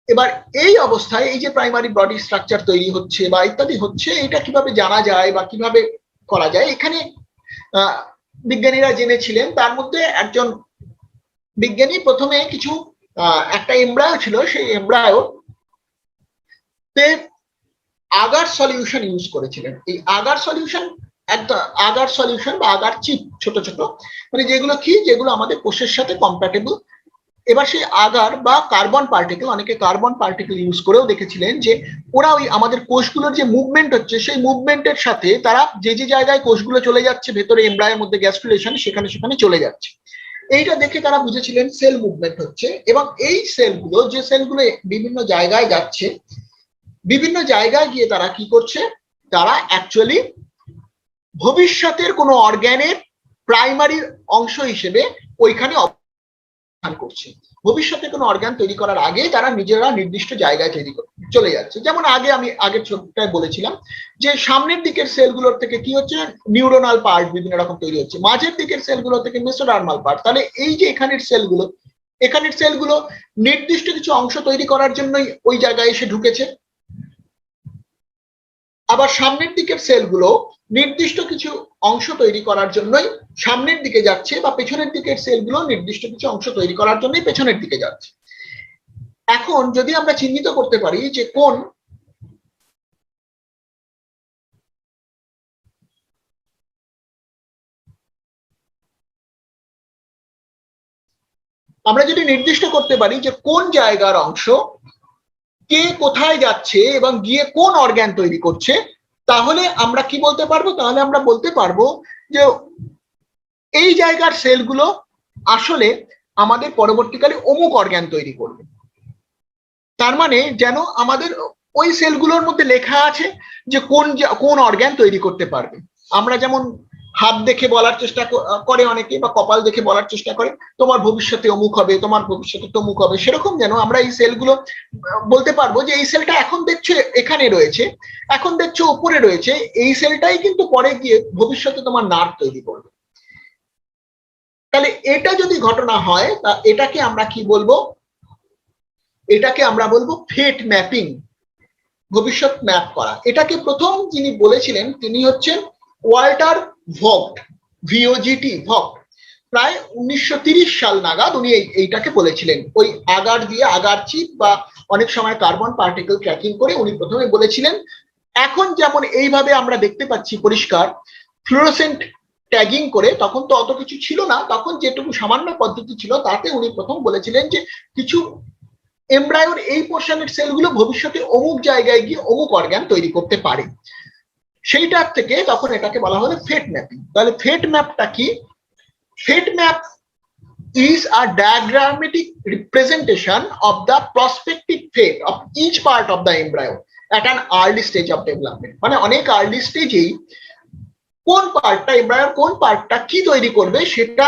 এবার এই অবস্থায় এই যে প্রাইমারি বডি স্ট্রাকচার তৈরি হচ্ছে বা ইত্যাদি হচ্ছে, এটা কিভাবে জানা যায় বা কিভাবে করা যায়, এখানে বিজ্ঞানীরা জেনেছিলেন। তার মধ্যে একজন বিজ্ঞানী প্রথমে কিছু একটা এমব্রায়ো ছিল, সেই এমব্রায়ো আগার সলিউশন ইউজ করেছিলেন। এই আগার সলিউশন, একটা আগার সলিউশন বা আগার চিপ, ছোট ছোট, মানে যেগুলো কি, যেগুলো আমাদের কোষের সাথে কম্প্যাটেবল। এবার সেই আগার বা কার্বন পার্টিকেল, অনেকে কার্বন পার্টিকেল ইউজ করেও দেখেছিলেন যে ওরা ওই আমাদের কোষগুলোর যে মুভমেন্ট হচ্ছে, সেই মুভমেন্টের সাথে তারা যে যে জায়গায় কোষগুলো চলে যাচ্ছে ভেতরে এমব্রায়োর মধ্যে গ্যাস্ট্রুলেশন, সেখানে সেখানে চলে যাচ্ছে। এইটা দেখে তারা বুঝেছিলেন সেল মুভমেন্ট হচ্ছে। এবং এই সেলগুলো, যে সেলগুলো বিভিন্ন জায়গায় যাচ্ছে, বিভিন্ন জায়গায় গিয়ে তারা কি করছে, তারা অ্যাকচুয়ালি ভবিষ্যতের কোনো অর্গ্যানের প্রাইমারি অংশ হিসেবে ওইখানে অবস্থান করছে। ভবিষ্যতে কোনো অর্গান তৈরি করার আগে তারা নিজেরা নির্দিষ্ট জায়গায় তৈরি চলে যাচ্ছে। যেমন আমি আগের ছোটটায় বলেছিলাম যে সামনের দিকের সেলগুলোর থেকে কি হচ্ছে, নিউরোনাল পার্ট বিভিন্ন রকম তৈরি হচ্ছে, মাঝের দিকের সেলগুলো থেকে মেসোডার্মাল পার্ট। তাহলে এই যে এখানের সেলগুলো নির্দিষ্ট কিছু অংশ তৈরি করার জন্যই ওই জায়গায় এসে ঢুকেছে। আবার সামনের দিকের সেলগুলো নির্দিষ্ট কিছু অংশ তৈরি করার জন্যই সামনের দিকে যাচ্ছে, বা পেছনের দিকের সেলগুলো নির্দিষ্ট কিছু অংশ তৈরি করার জন্যই পেছনের দিকে যাচ্ছে। এখন যদি আমরা চিহ্নিত করতে পারি যে কোন আমরা যদি নির্দিষ্ট করতে পারি যে কোন জায়গার অংশ কে কোথায় যাচ্ছে এবং গিয়ে কোন অর্গান তৈরি করছে, তাহলে আমরা কি বলতে পারবো, তাহলে আমরা বলতে পারবো যে এই জায়গার সেলগুলো আসলে আমাদের পরবর্তীকালে অমুক অর্গান তৈরি করবে। তার মানে যেন আমাদের ওই সেলগুলোর মধ্যে লেখা আছে যে কোন অর্গান তৈরি করতে পারবে। আমরা যেমন হাত দেখে বলার চেষ্টা করে অনেকে, বা কপাল দেখে বলার চেষ্টা করে তোমার ভবিষ্যতে অমুক হবে, তোমার ভবিষ্যতে তমুক হবে, সেরকম যেন আমরা এই সেলগুলো বলতে পারবো যে এই সেলটা এখন দেখছো এখানে রয়েছে, এখন দেখছো উপরে রয়েছে, এই সেলটাই কিন্তু পরে গিয়ে ভবিষ্যতে তোমার নার্ভ তৈরি করবে। তাহলে এটা যদি ঘটনা হয় তা এটাকে আমরা কি বলবো, এটাকে আমরা বলবো ফেট ম্যাপিং, ভবিষ্যৎ ম্যাপ করা। এটাকে প্রথম যিনি বলেছিলেন তিনি হচ্ছেন ওয়াল্টার ভগট, ভিওজিটি ভগট। প্রায় 1930 সাল নাগাদ উনি এইটাকে বলেছিলেন। ওই আগার দিয়ে আগার চিপ বা অনেক সময় কার্বন পার্টিকেল ট্র্যাকিং করে উনি প্রথমে বলেছিলেন। এখন যেমন এইভাবে আমরা দেখতে পাচ্ছি পরিষ্কার ফ্লুরোসেন্ট ট্যাগিং করে, তখন তো অত কিছু ছিল না, তখন যেটুকু সামান্য পদ্ধতি ছিল তাতে উনি প্রথম বলেছিলেন যে কিছু এমব্রায়োর এই পোর্শনের সেলগুলো ভবিষ্যতে অমুক জায়গায় গিয়ে অমুক অর্গান তৈরি করতে পারে। সেইটার থেকে তখন এটাকে বলা হলো ফেট ম্যাপিং। তাহলে ফেট ম্যাপটা কি? ফেট map is a diagrammatic representation of the prospective fate of each part of the embryo at an early stage of development. মানে অনেক আর্লি স্টেজেই কোন পার্টটা, এমব্রায়োর কোন পার্টটা কি তৈরি করবে সেটা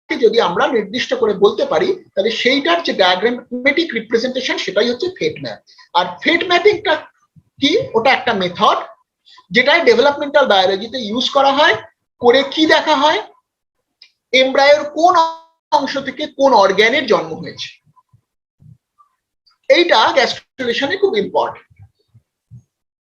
যদি আমরা নির্দিষ্ট করে বলতে পারি, তাহলে সেইটার যে ডায়াগ্রামেটিক রিপ্রেজেন্টেশন সেটাই হচ্ছে ফেট ম্যাপ। আর ফেট ম্যাপিংটা কি? ওটা একটা মেথড যেটাই ডেভেলপমেন্টাল বায়োলজিতে ইউজ করা হয়। করে কি দেখা হয়, এমব্রায়োর কোন অংশ থেকে কোন অর্গানের জন্ম হয়েছে। এইটা গ্যাস্ট্রুলেশনে খুব ইম্পর্টেন্ট,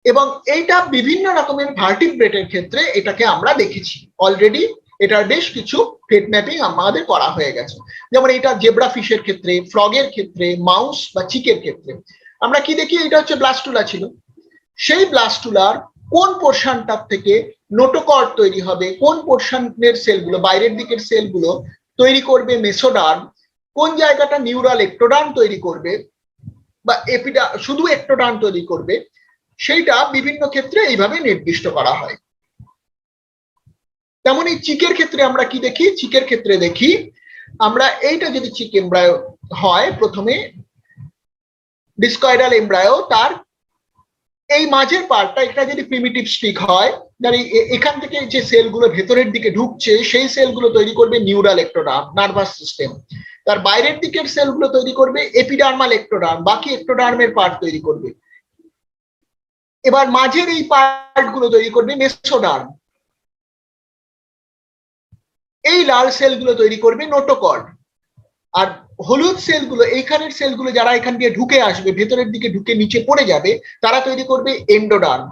এবং এইটা বিভিন্ন রকমের ভার্টিব্রেটের ক্ষেত্রে এটাকে আমরা দেখেছি অলরেডি। এটার বেশ কিছু ফেট ম্যাপিং আমাদের করা হয়ে গেছে। যেমন এটা জেব্রা ফিশের ক্ষেত্রে, ফ্রগের ক্ষেত্রে, মাউস বা চিকের ক্ষেত্রে আমরা কি দেখি, এটা হচ্ছে ব্লাস্টুলা ছিল, সেই ব্লাস্টুলার কোন পোর্শনটার থেকে নোটোকর্ড তৈরি হবে, কোন পোর্শনের সেলগুলো, বাইরের দিকের সেলগুলো তৈরি করবে মেসোডার্ম, কোন জায়গাটা নিউরাল একটোডার্ম তৈরি করবে বা শুধু একটোডার্ম তৈরি করবে, সেইটা বিভিন্ন ক্ষেত্রে এইভাবে নির্দিষ্ট করা হয়। তেমন এই চিকের ক্ষেত্রে আমরা কি দেখি, চিকের ক্ষেত্রে দেখি আমরা এইটা যদি চিক এমব্রায়ো হয়, প্রথমে ডিসকয়েডাল এমব্রায়ো, তার এই মাঝের পার্টটা, এটা যদি প্রিমিটিভ স্টিক হয়, এখান থেকে যে সেলগুলো ভেতরের দিকে ঢুকছে সেই সেলগুলো তৈরি করবে নিউরাল একটোডার্ম, নার্ভাস সিস্টেম। তার বাইরের দিকের সেলগুলো তৈরি করবে এপিডার্মাল একটোডার্ম, বাকি একটোডার্মের পার্ট তৈরি করবে। এবার মাঝের এই পার্টগুলো তৈরি করবে মেসোডার্ম। এই লাল সেলগুলো তৈরি করবে নোটোকর্ড। আর হলুদ সেলগুলো, এইখানের সেলগুলো যারা এখান দিয়ে ঢুকে আসবে, ভেতরের দিকে ঢুকে নিচে পড়ে যাবে, তারা তৈরি করবে এন্ডোডার্ম।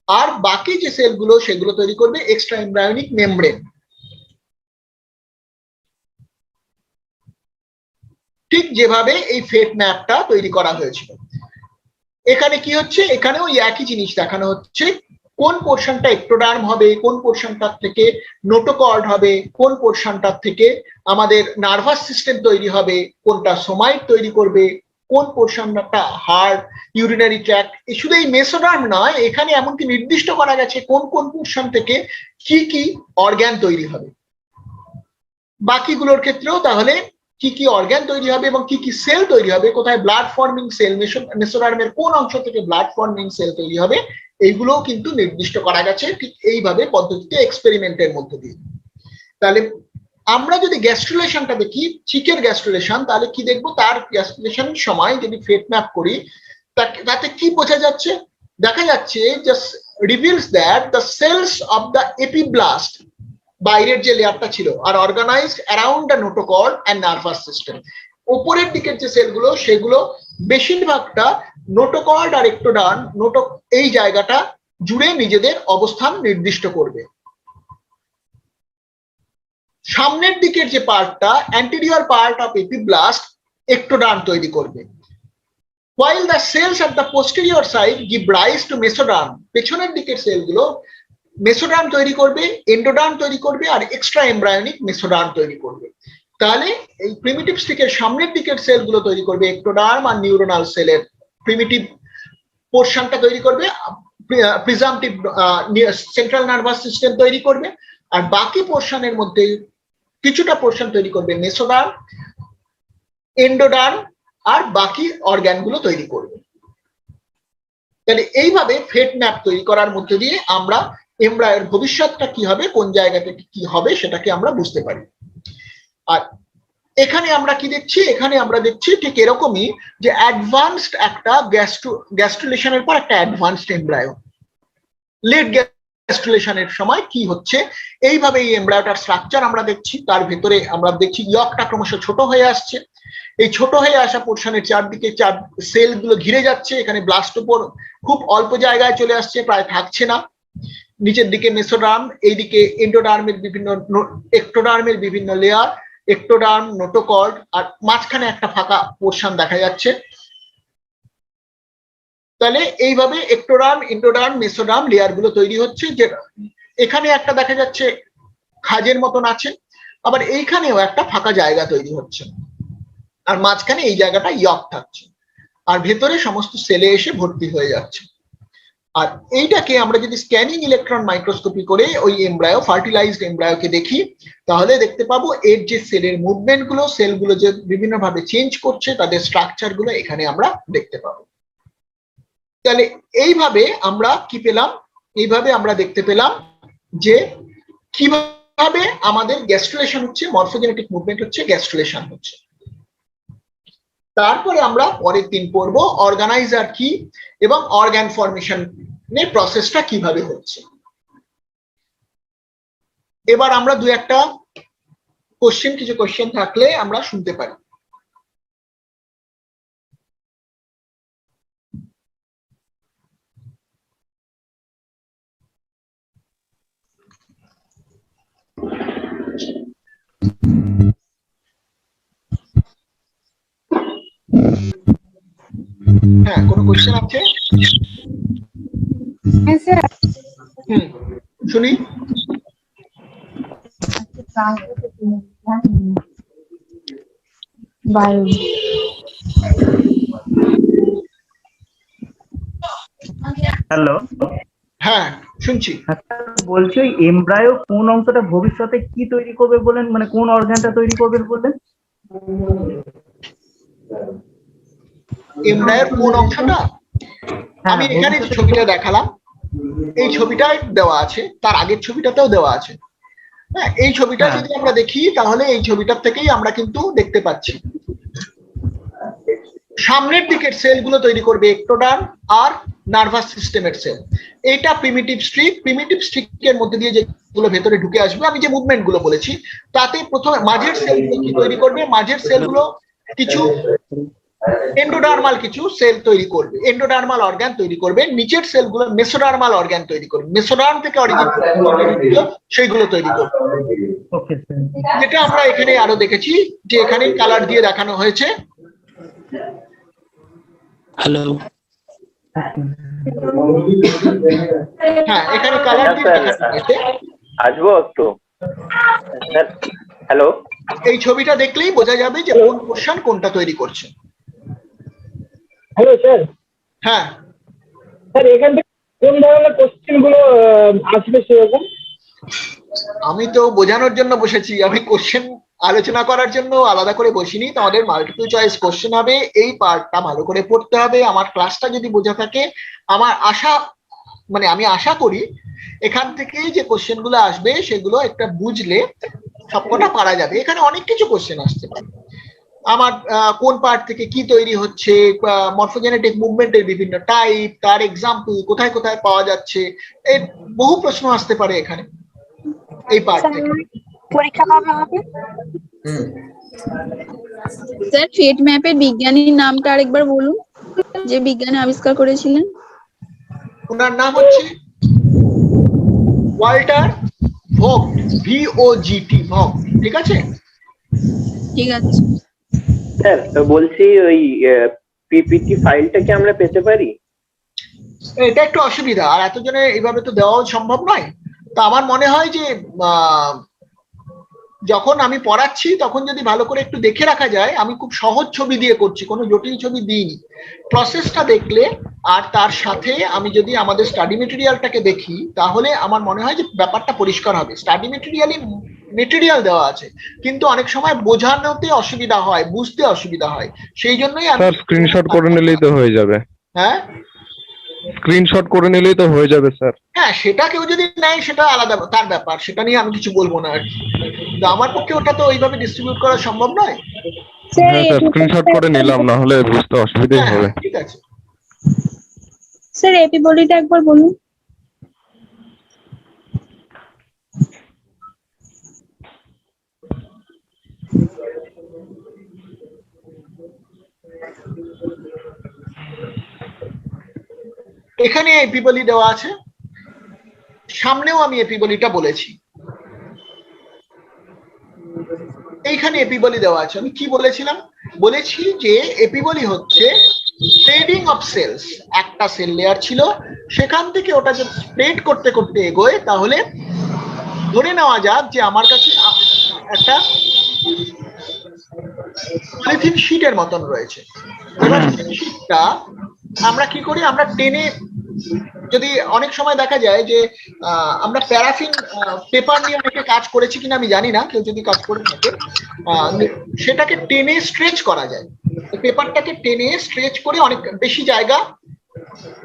আর বাকি যে সেলগুলো সেগুলো তৈরি করবে এক্সট্রা এমব্রায়োনিক মেমব্রেন। ঠিক যেভাবে এই ফেট ম্যাপটা তৈরি করা হয়েছিল। এখানে কি হচ্ছে, এখানেও একই জিনিস দেখানো হচ্ছে, কোন পোর্শনটা একটোডার্ম হবে, কোন পোর্শনটার থেকে নোটোকর্ড হবে, কোন পোর্শনটার থেকে আমাদের নার্ভাস সিস্টেম তৈরি হবে, কোনটা সোমাইট তৈরি করবে, কোন পোর্শনটা হার্ট, ইউরিনারি ট্র্যাক্ট। শুধু এই মেসোডার্ম নয়, এখানে এমনকি নির্দিষ্ট করা গেছে কোন কোন পোর্শন থেকে কি কি অর্গান তৈরি হবে। বাকিগুলোর ক্ষেত্রেও তাহলে কি কি অর্গান তৈরি হবে এবং কি কি সেল তৈরি হবে, কোথায় ব্লাড ফর্মিং সেল, মেসোডার্মের কোন অংশ থেকে ব্লাড ফর্মিং সেল তৈরি হবে, এইগুলোও কিন্তু নির্দিষ্ট করা গেছে ঠিক এইভাবে পদ্ধতিতে এক্সপেরিমেন্টের মধ্যে দিয়ে। তাহলে আমরা যদি গ্যাস্ট্রুলেশনটা দেখি, চিকের গ্যাস্ট্রুলেশন, তাহলে কি দেখবো, তার গ্যাস্ট্রুলেশন সময় যদি ফেট ম্যাপ করি তাতে কি বোঝা যাচ্ছে, দেখা যাচ্ছে just reveals that the cells of the epiblast, বাইরের যে লেয়ারটা ছিল, আর organized around the notochord and nervous system. উপরের দিকের যে সেলগুলো সেগুলো বেশিরভাগটা নোটোকর্ড আর একটোডার্ম এই জায়গাটা জুড়ে নিজেদের অবস্থান নির্দিষ্ট করবে। সামনের দিকের যে পার্টটা, anterior part of epiblast, ectoderm তৈরি করবে, while the cells at the posterior side give rise to mesoderm, পেছনের দিকের সেলগুলো মেসোডার্ম তৈরি করবে, এন্ডোডার্ম তৈরি করবে, আর এক্সট্রা এমব্রায়োনিক মেসোডার্ম তৈরি করবে। তাহলে এই প্রিমিটিভ স্টিকের সামনের দিকের সেলগুলো তৈরি করবে একটোডার্ম আর নিউরোনাল সেলের প্রিমিটিভ পোর্শনটা তৈরি করবে, প্রিজাম্পটিভ সেন্ট্রাল নার্ভাস সিস্টেম তৈরি করবে, আর বাকি পোর্শনের মধ্যে কিছুটা পোর্শন তৈরি করবে মেসোডার্ম, এন্ডোডার্ম, আর বাকি অর্গানগুলো তৈরি করবে। তাহলে এইভাবে ফেট ম্যাপ তৈরি করার মধ্যে দিয়ে আমরা এমব্রায়োর ভবিষ্যৎটা কি হবে, কোন জায়গাতে কি হবে সেটাকে আমরা বুঝতে পারি। আর এখানে আমরা কি দেখছি, এখানে আমরা দেখছি ঠিক এরকমই যে অ্যাডভান্সড একটা গ্যাস্ট্রুলেশনের পর একটা অ্যাডভান্সড এমব্রায়ো, লেট গ্যাস্ট্রুলেশনের সময় কি হচ্ছে, এইভাবে এই এমব্রায়োটার স্ট্রাকচার আমরা দেখছি। তার ভেতরে আমরা দেখছি ইয়কটা ক্রমশ ছোট হয়ে আসছে, এই ছোট হয়ে আসা পোর্শনের চারদিকে সেলগুলো ঘিরে যাচ্ছে, এখানে ব্লাস্টোপোর খুব অল্প জায়গায় চলে আসছে, প্রায় থাকছে না, নিচের দিকে মেসোডার্ম, এইদিকে এন্ডোডার্মের বিভিন্ন, একটোডার্মের বিভিন্ন লেয়ার, একটোডার্ম, নোটোকর্ড, আর মাঝখানে একটা ফাঁকা পোর্শন দেখা যাচ্ছে। তাহলে এইভাবে একটোডার্ম, এন্ডোডার্ম, মেসোডার্ম লেয়ার গুলো তৈরি হচ্ছে, যে এখানে একটা দেখা যাচ্ছে খাজের মতন আছে, আবার এইখানেও একটা ফাঁকা জায়গা তৈরি হচ্ছে, আর মাঝখানে এই জায়গাটা ইয়ক থাকছে, আর ভেতরে সমস্ত সেলে এসে ভর্তি হয়ে যাচ্ছে। আর এইটাকে আমরা যদি স্ক্যানিং ইলেকট্রন মাইক্রোস্কোপি করে ওই এমব্রায়ো, ফার্টিলাইজড এমব্রায়োকে দেখি, তাহলে দেখতে পাবো এর যে সেলের মুভমেন্ট গুলো, সেলগুলো যে বিভিন্ন ভাবে চেঞ্জ করছে, তাদের স্ট্রাকচার গুলো এখানে আমরা দেখতে পাবো। তাহলে এইভাবে আমরা কি পেলাম, এইভাবে আমরা দেখতে পেলাম যে কিভাবে আমাদের গ্যাস্ট্রুলেশন হচ্ছে, মরফোজেনেটিক মুভমেন্ট হচ্ছে, গ্যাস্ট্রুলেশন হচ্ছে। তারপরে আমরা পরের দিন পড়বো অর্গানাইজার কি এবং অর্গান ফরমেশনের প্রসেসটা কিভাবে হচ্ছে। এবার আমরা দু একটা কিছু কোশ্চেন থাকলে আমরা শুনতে পারি। হ্যাঁ, কোনো কোশ্চেন আছে? শুনি। হ্যালো, হ্যাঁ শুনছি। বলছি ওই এমব্রায়ো কোন অংশটা ভবিষ্যতে কি তৈরি করবে বলেন, মানে কোন অর্গানটা তৈরি করবে বললেন? এমব্রায়োর কোন অংশটা? আমি এখানে যে ছবিটা দেখালাম, এই ছবিটাই দেওয়া আছে, তার আগের ছবিটাতেও দেওয়া আছে। হ্যাঁ, এই ছবিটা যদি আমরা দেখি তাহলে এই ছবিটার থেকেই আমরা কিন্তু দেখতে পাচ্ছি সামনের দিকের সেলগুলো তৈরি করবে একটোডার্ম আর নার্ভাস সিস্টেমের সেল। এটা প্রিমিটিভ স্ট্রিকের মধ্যে দিয়ে যেগুলো ভেতরে ঢুকে আসবে, আমি যে মুভমেন্ট গুলো বলেছি, তাতে প্রথমে মাঝের সেলগুলো কি তৈরি করবে, মাঝের সেলগুলো কিছু এন্ডোডার্মাল কিছু সেল তৈরি করবে, এন্ডোডার্মাল অর্গান তৈরি করবে, নিচের সেলগুলো মেসোডার্মাল অর্গান তৈরি করবে, মেসোডার্ম থেকে অরিজিন সেইগুলো তৈরি করবে, যেটা আমরা এখানে আরো দেখেছি যে এখানে কালার দিয়ে দেখানো হয়েছে। হ্যালো, হ্যাঁ, এখানে কালার দিয়ে দেখানো হয়েছে। আসবো একটু স্যার। হ্যালো, এই ছবিটা দেখলেই বোঝা যাবে যে কোন পোর্শন কোনটা তৈরি করছে। Hello sir. হ্যাঁ স্যার, এখান থেকে কোন ধরনের কোশ্চেন গুলো আসবে সেরকম? আমি তো বোঝানোর জন্য বসেছি, আমি কোশ্চেন আলোচনা করার জন্য আলাদা করে বসিনি, তোমাদের মাল্টিপল চয়েস কোশ্চেন হবে, এই পার্টটা ভালো করে পড়তে হবে। আমার ক্লাসটা যদি বোঝা থাকে, আমার আশা মানে আমি আশা করি এখান থেকে যে কোশ্চেন গুলো আসবে সেগুলো একটা বুঝলে সবকটা পারা যাবে। এখানে অনেক কিছু কোশ্চেন আসতে পারে। আমার কোন পার্ট থেকে কি তৈরি হচ্ছে, মরফোজেনেটিক মুভমেন্টের বিভিন্ন টাইপ, তার এক্সাম্পল কোথায় কোথায় পাওয়া যাচ্ছে, এই বহু প্রশ্ন আসতে পারে এখানে এই পার্ট থেকে। পরীক্ষা কবে হবে? হুম। স্যার ফেট ম্যাপের বিজ্ঞানীর নামটা আরেকবার বলুন, যে বিজ্ঞানী আবিষ্কার করেছিলেন। ওনার নাম হচ্ছে ওয়াল্টার ভোগট, VOGT ভোগট, ঠিক আছে? ঠিক আছে স্যার বলছি ওই পিপিটি ফাইলটা কি আমরা পেতে পারি? এটা একটু অসুবিধা, আর এতজনে এইভাবে তো দেওয়াও সম্ভব নয়। তো আমার মনে হয় যে যখন আমি পড়াচ্ছি তখন যদি ভালো করে একটু দেখে রাখা যায়, আমি খুব সহজ ছবি দিয়ে করছি, কোনো জটিল ছবি দিইনি। প্রসেসটা দেখলে আর তার সাথে আমি যদি আমাদের স্টাডি মেটেরিয়ালটাকে দেখি, তাহলে আমার মনে হয় যে ব্যাপারটা পরিষ্কার হবে। স্টাডি মেটেরিয়াল দেওয়া আছে, কিন্তু অনেক সময় বোঝানোতে অসুবিধা হয়, বুঝতে অসুবিধা হয়, সেই জন্যই আমি স্যার স্ক্রিনশট করে নিলেই তো হয়ে যাবে। হ্যাঁ স্ক্রিনশট করে নিলেই তো হয়ে যাবে স্যার। হ্যাঁ, সেটা কেউ যদি নেয় সেটা আলাদা তার ব্যাপার, সেটা নিয়ে আমি কিছু বলবো না আর কি। কিন্তু আমার পক্ষে ওটা তো ওইভাবে ডিস্ট্রিবিউট করা সম্ভব নয়। হ্যাঁ স্যার, স্ক্রিনশট করে নিলাম, না হলে বুঝতে অসুবিধাই হ্যাঁ হবে। ঠিক আছে। স্যার এপিবলিটা একবার বলুন। এখানে এপিবলি দেওয়া আছে, সামনেও আমি এপিবলিটা বলেছি। এইখানে এপিবলি দেওয়া আছে। আমি কি বলেছিলাম? বলেছি যে এপিবলি হচ্ছে থ্রেডিং অফ সেলস। একটা সেল লেয়ার ছিল, সেখান থেকে ওটা যদি স্প্রেড করতে করতে এগোয়, তাহলে ধরে নেওয়া যাক যে আমার কাছে একটা পলিথিন শিটের মতন রয়েছে। এবার শিটটা আমরা কি করি, আমরা টেনে, যদি অনেক সময় দেখা যায় যে আমরা প্যারাফিন পেপার নিয়ে অনেকে কাজ করেছি কিনা আমি জানি না, কেউ যদি কাজ করে থাকে, সেটাকে টেনে স্ট্রেচ করা যায়। পেপারটাকে টেনে স্ট্রেচ করে অনেক বেশি জায়গা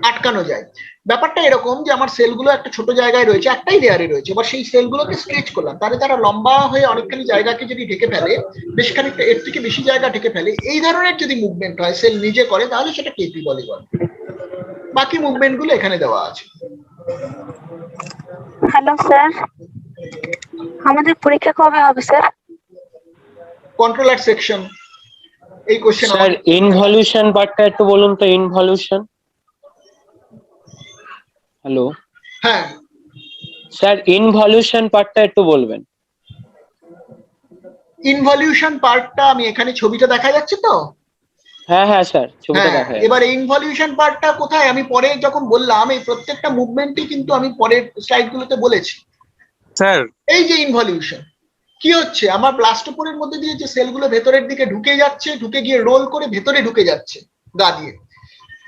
আটকানো যায়। ব্যাপারটা এরকম যে আমার সেলগুলো একটা ছোট জায়গায় রয়েছে, একটাই লেয়ারে রয়েছে, এবার সেই সেলগুলোকে স্ট্রেচ করলাম, তাহলে তারা লম্বা হয়ে অনেকখানি জায়গাকে যদি ঢেকে ফেলে, বেশ খানিকটা এর থেকে বেশি জায়গা ঢেকে ফেলে, এই ধরনের যদি মুভমেন্ট হয় সেল নিজে করে, তাহলে সেটা কেপি বলে। বাকি মুভমেন্ট গুলো এখানে দেওয়া আছে। হ্যালো স্যার, আমাদের পরীক্ষা কবে হবে স্যার? কন্ট্রোলার সেকশন, এই কোশ্চেন। স্যার ইনভলিউশন পার্টটা একটু বলুন তো, ইনভলিউশন। হ্যালো হ্যাঁ স্যার, ইনভলিউশন পার্টটা একটু বলবেন। ইনভলিউশন পার্টটা আমি এখানে ছবিটা দেখা যাচ্ছে তো? হ্যাঁ হ্যাঁ স্যার, ছবিটা হ্যাঁ, দেখা যাচ্ছে। এবার ইনভলিউশন পার্টটা কোথায় আমি পরে যখন বললাম, এই প্রত্যেকটা মুভমেন্টই কিন্তু আমি পরের স্লাইড গুলোতে বলেছি। স্যার এই যে ইনভলিউশন কি হচ্ছে, আমার ব্লাস্টোপোরের মধ্যে দিয়ে যে সেলগুলো ভেতরের দিকে ঢুকে যাচ্ছে, ঢুকে গিয়ে রোল করে ভেতরে ঢুকে যাচ্ছে গা দিয়ে,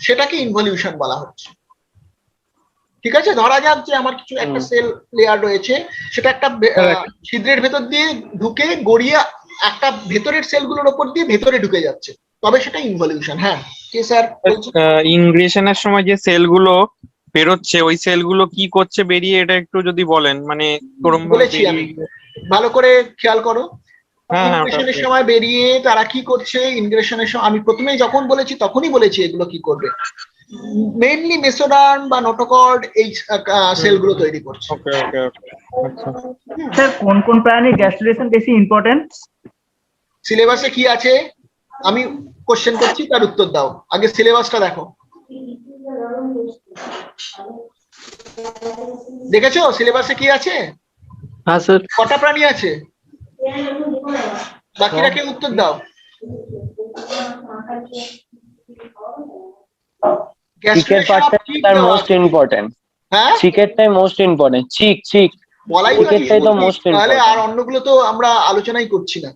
সেটাকে ইনভলিউশন বলা হচ্ছে। ঠিক আছে, ধরা যাক যে আমার কিছু একটা সেল লেয়ার রয়েছে, সেটা একটা ছিদ্রের ভেতর দিয়ে ঢুকে গড়িয়ে একটা ভেতরের সেলগুলোর উপর দিয়ে ভেতরে ঢুকে যাচ্ছে, তবে সেটা ইনভলিউশন। হ্যাঁ কি স্যার? ইনগ্রেশনের সময় যে সেলগুলো বেরোচ্ছে, ওই সেলগুলো কি করছে বেরিয়ে, এটা একটু যদি বলেন, মানে বলেছি আমি, ভালো করে খেয়াল করো। হ্যাঁ, ইনগ্রেশনের সময় বেরিয়ে তারা কি করছে, ইনগ্রেশনের সময় আমি প্রথমেই যখন বলেছি তখনই বলেছি এগুলো কি করবে। মেইনলি মেসোডার্ম বা নোটোকর্ড এই সেলগুলো তৈরি করছে। ওকে ওকে ওকে, আচ্ছা। স্যার কোন কোন প্রাণীর গ্যাস্ট্রুলেশন বেশি ইম্পর্টেন্ট? সিলেবাসে কি আছে আমি কোশ্চেন করছি, তার উত্তর দাও। আগে সিলেবাসটা দেখো। দেখেছো সিলেবাসে কি আছে? হ্যাঁ স্যার। কটা প্রাণী আছে? বাকিরা কে উত্তর দাও। চিকের পার্টটা তার মোস্ট ইম্পর্টেন্ট। হ্যাঁ, চিকেরটাই মোস্ট ইম্পর্টেন্ট। চিক বলাই চিকেরটাই তো মোস্ট তাহলে, ইম্পর্টেন্ট। আর অন্যগুলো তো আমরা আলোচনাই করছি না।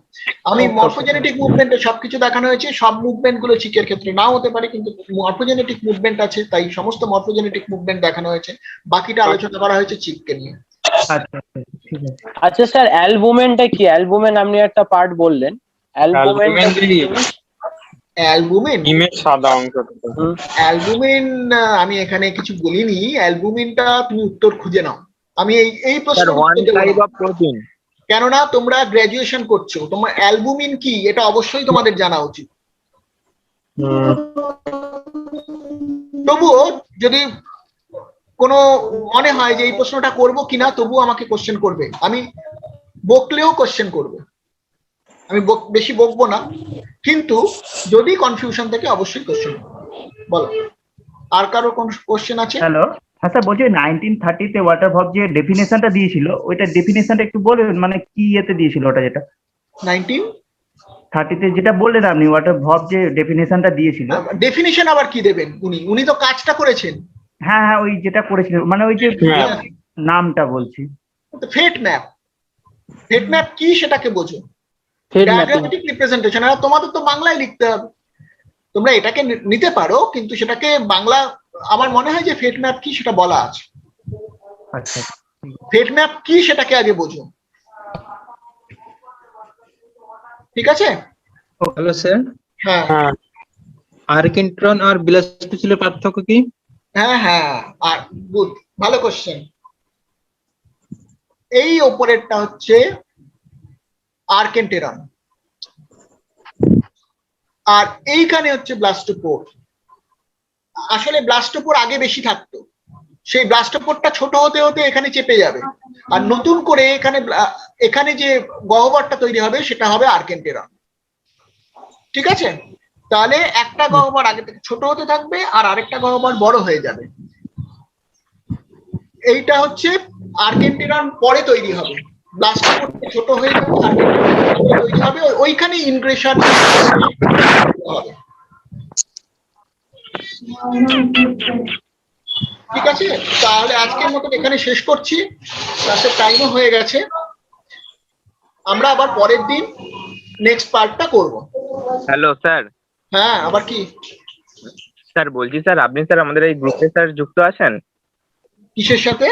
আমি মরফোজেনেটিক মুভমেন্টে সবকিছু দেখানো হয়েছে, সব মুভমেন্ট গুলো চিকের ক্ষেত্রে নাও হতে পারে, কিন্তু মরফোজেনেটিক মুভমেন্ট আছে, তাই সমস্ত মরফোজেনেটিক মুভমেন্ট দেখানো হয়েছে। বাকিটা আলোচনা করা হয়েছে চিককে নিয়ে। আচ্ছা আচ্ছা, ঠিক আছে। আচ্ছা স্যার, অ্যালবুমেনটা কি? অ্যালবুমেন আপনি একটা পার্ট বললেন, অ্যালবুমেনটা কি অ্যালবুমেন জিনিস? অ্যালবুমিন ডিমের সাদা অংশটা। অ্যালবুমিন আমি এখানে কিছু বলিনি। অ্যালবুমিনটা তুমি উত্তর খুঁজে নাও। আমি এই স্যার প্রশ্ন ওয়ান টাইপ অফ প্রোটিন। কেননা তোমরা গ্রাজুয়েশন করছো, তোমার অ্যালবুমিন কি এটা অবশ্যই তোমাদের জানা উচিত। তবুও যদি কোনো মনে হয় যে এই প্রশ্নটা করবো কিনা, তবুও আমাকে কোশ্চেন করবে। আমি বকলেও কোশ্চেন করবে, আমি বেশি বকবো না, কিন্তু যদি কনফিউশন থাকে অবশ্যই কোশ্চেন বলো। আর কারো কোন কোশ্চেন আছে? হ্যালো, হ্যাঁ স্যার, বলছি 1930-তে ওয়াটার ভার্ব যে ডেফিনেশনটা দিয়েছিল, ওইটা ডেফিনেশনটা একটু বলবেন, মানে কি ইয়েতে দিয়েছিল ওটা, যেটা 19 30-তে যেটা বললেন আপনি ওয়াটার ভার্ব যে ডেফিনেশনটা দিয়েছিল। ডেফিনিশন আবার কি দেবেন? উনি তো কাজটা করেছেন। হ্যাঁ হ্যাঁ, ওই যেটা করেছিল, মানে ওই যে হ্যাঁ। নামটা বলছি। ফেট ম্যাপ, ফেট ম্যাপ কি সেটাকে বোঝো, Fate mapping। ডায়াগ্রামেটিক রিপ্রেজেন্টেশন। আর তোমাদের তো বাংলায় লিখতে হবে, তোমরা এটাকে নিতে পারো, কিন্তু সেটাকে বাংলা, আমার মনে হয় যে ফেট ম্যাপ কি সেটা বলা আছে। আচ্ছা, ফেট ম্যাপ কি সেটাকে আগে বোঝো, ঠিক আছে? হ্যালো স্যার, হ্যাঁ হ্যাঁ, আর্কিনট্রন আর বিলাসপতিশীলের পার্থক্য কি? হ্যাঁ হ্যাঁ, আর গুড, ভালো কোশ্চেন। এই ওপরেরটা হচ্ছে আর্কেন্টেরন, আর এইখানে হচ্ছে ব্লাস্টোপোর। আসলে ব্লাস্টোপোর আগে বেশি থাকতো, সেই ব্লাস্টোপোরটা ছোট হতে হতে এখানে চেপে যাবে, আর নতুন করে এখানে যে গহ্বরটা তৈরি হবে সেটা হবে আর্কেন্টেরন, ঠিক আছে? তাহলে একটা গহ্বর আগে থেকে ছোট হতে থাকবে আর আরেকটা গহ্বর বড় হয়ে যাবে। এইটা হচ্ছে আর্কেন্টেরন পরে তৈরি হবে, ব্লাস্টোপোরটা ছোট হয়ে যাবে, আর্কেন্টেরন তৈরি হবে, ওইখানে ইনগ্রেশন হবে, ঠিক আছে? তাহলে আজকের মতন এখানে শেষ করছি, ক্লাসের টাইমও হয়ে গেছে। আমরা আবার পরের দিন নেক্সট পার্টটা করব। Hello sir. হ্যাঁ, আবার কি? স্যার বলছি স্যার, আপনি স্যার আমাদের এই গ্রুপে স্যার যুক্ত আছেন? কিসের সাথে?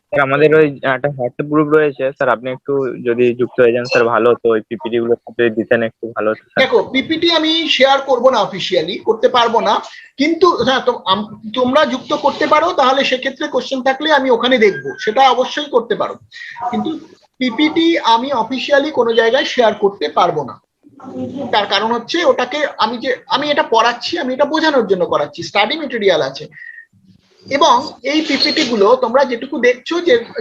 স্যার আমাদের ওই একটা হোয়াটসঅ্যাপ গ্রুপ রয়েছে স্যার, আপনি একটু যদি যুক্ত হয়ে যান স্যার ভালো হতো, ওই পিপিটি গুলো যদি দিতেন একটু ভালো হতো স্যার। দেখো, পিপিটি আমি শেয়ার করব না, অফিসিয়ালি করতে পারবো না, কিন্তু হ্যাঁ তোমরা যুক্ত করতে পারো, তাহলে সেক্ষেত্রে কোশ্চেন থাকলে আমি ওখানে দেখবো, সেটা অবশ্যই করতে পারো, কিন্তু পিপিটি আমি অফিসিয়ালি কোনো জায়গায় শেয়ার করতে পারবো না। তার কারণ হচ্ছে ওটাকে আমি এটা পড়াচ্ছি, আমি এটা বোঝানোর জন্য করাচ্ছি, স্টাডি মেটেরিয়াল আছে, এবং এই পিপিটি গুলো তোমরা যেটুকু দেখছো,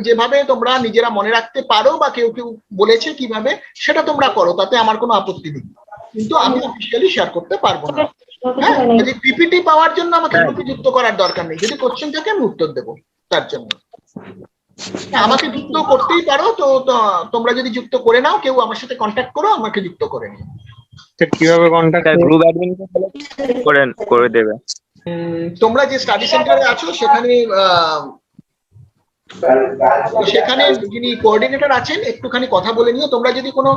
যেভাবে তোমরা নিজেরা মনে রাখতে পারো বা কেউ কেউ বলেছে কিভাবে, সেটা তোমরা করো, তাতে আমার কোনো আপত্তি নেই, কিন্তু আমি অফিসিয়ালি শেয়ার করতে পারবো না। হ্যাঁ, যদি পিপিটি পাওয়ার জন্য আমাকে গ্রুপে যুক্ত করার দরকার নেই, যদি কোশ্চেন থাকে আমি উত্তর দেবো তার জন্য। আমাকে যুক্ত করতেই পারো, তো তোমরা যদি যুক্ত করে নাও, কেউ আমার সাথে কন্ট্যাক্ট করো, আমাকে যুক্ত করে নিও। কিভাবে কন্ট্যাক্ট? স্যার গ্রুপ অ্যাডমিন করে দেবে। তোমরা যে স্টাডি সেন্টারে আছো সেখানে যিনি কোঅর্ডিনেটর আছেন, একটুখানি কথা বলে নিও। তোমরা যদি কোনো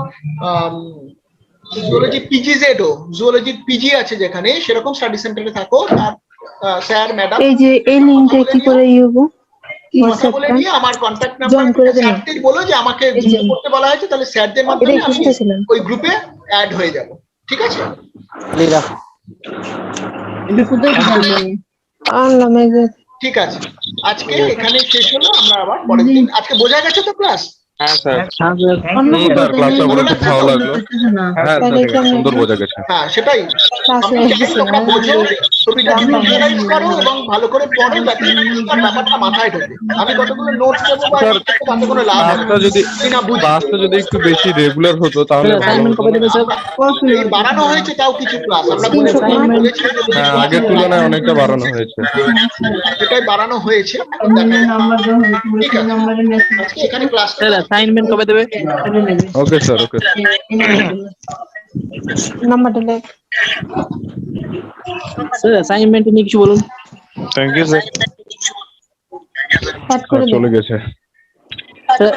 জুওলজি পিজিজেডও, জুওলজি পিজি আছে যেখানে, সেরকম স্টাডি সেন্টারে থাকো, তার স্যার ম্যাডাম এই যে এই লিংকটা কি করে ইউবো কথা বলে নিয়ে আমার কন্ট্যাক্ট নাম্বার স্যারদের বলো যে আমাকে যুক্ত করতে বলা হয়েছে, তাহলে স্যারদের মাধ্যমে আমি ওই গ্রুপে অ্যাড হয়ে যাব, ঠিক আছে? ঠিক আছে, আজকে এখানে শেষ হলো, আমরা আবার পরের দিন। আজকে বোঝা গেছে তো ক্লাস? হ্যাঁ স্যার। স্যার ক্লাসটা বলে খুব ভালো লাগলো। হ্যাঁ স্যার, সুন্দর বোঝা গেছে। হ্যাঁ, সেটাই আমি চাই, তোমরা বোঝো, ছবিটা ভিজুয়ালাইজ করো এবং ভালো করে পড়ো, যাতে ব্যাপারটা মাথায় ঢোকে। আমি কতগুলো নোটস দেবো বা তাতে কোনো লাভ হবে ক্লাসটা যদি না, বুঝি ক্লাসটা যদি একটু বেশি রেগুলার হতো তাহলে ভালো হতো। এই বাড়ানো হয়েছে তাও কিছু ক্লাস, আমরা বলেছি যে হ্যাঁ, আগের তুলনায় অনেকটা বাড়ানো হয়েছে। সেটাই বাড়ানো হয়েছে। ঠিক আছে, আজকে এখানে ক্লাসটা অ্যাসাইনমেন্ট কবে দেবে? ওকে স্যার, ওকে। নাম্বারটা লেখ। স্যার অ্যাসাইনমেন্ট নিয়ে কিছু বলুন। Thank you sir. কাট করে চলে গেছে। স্যার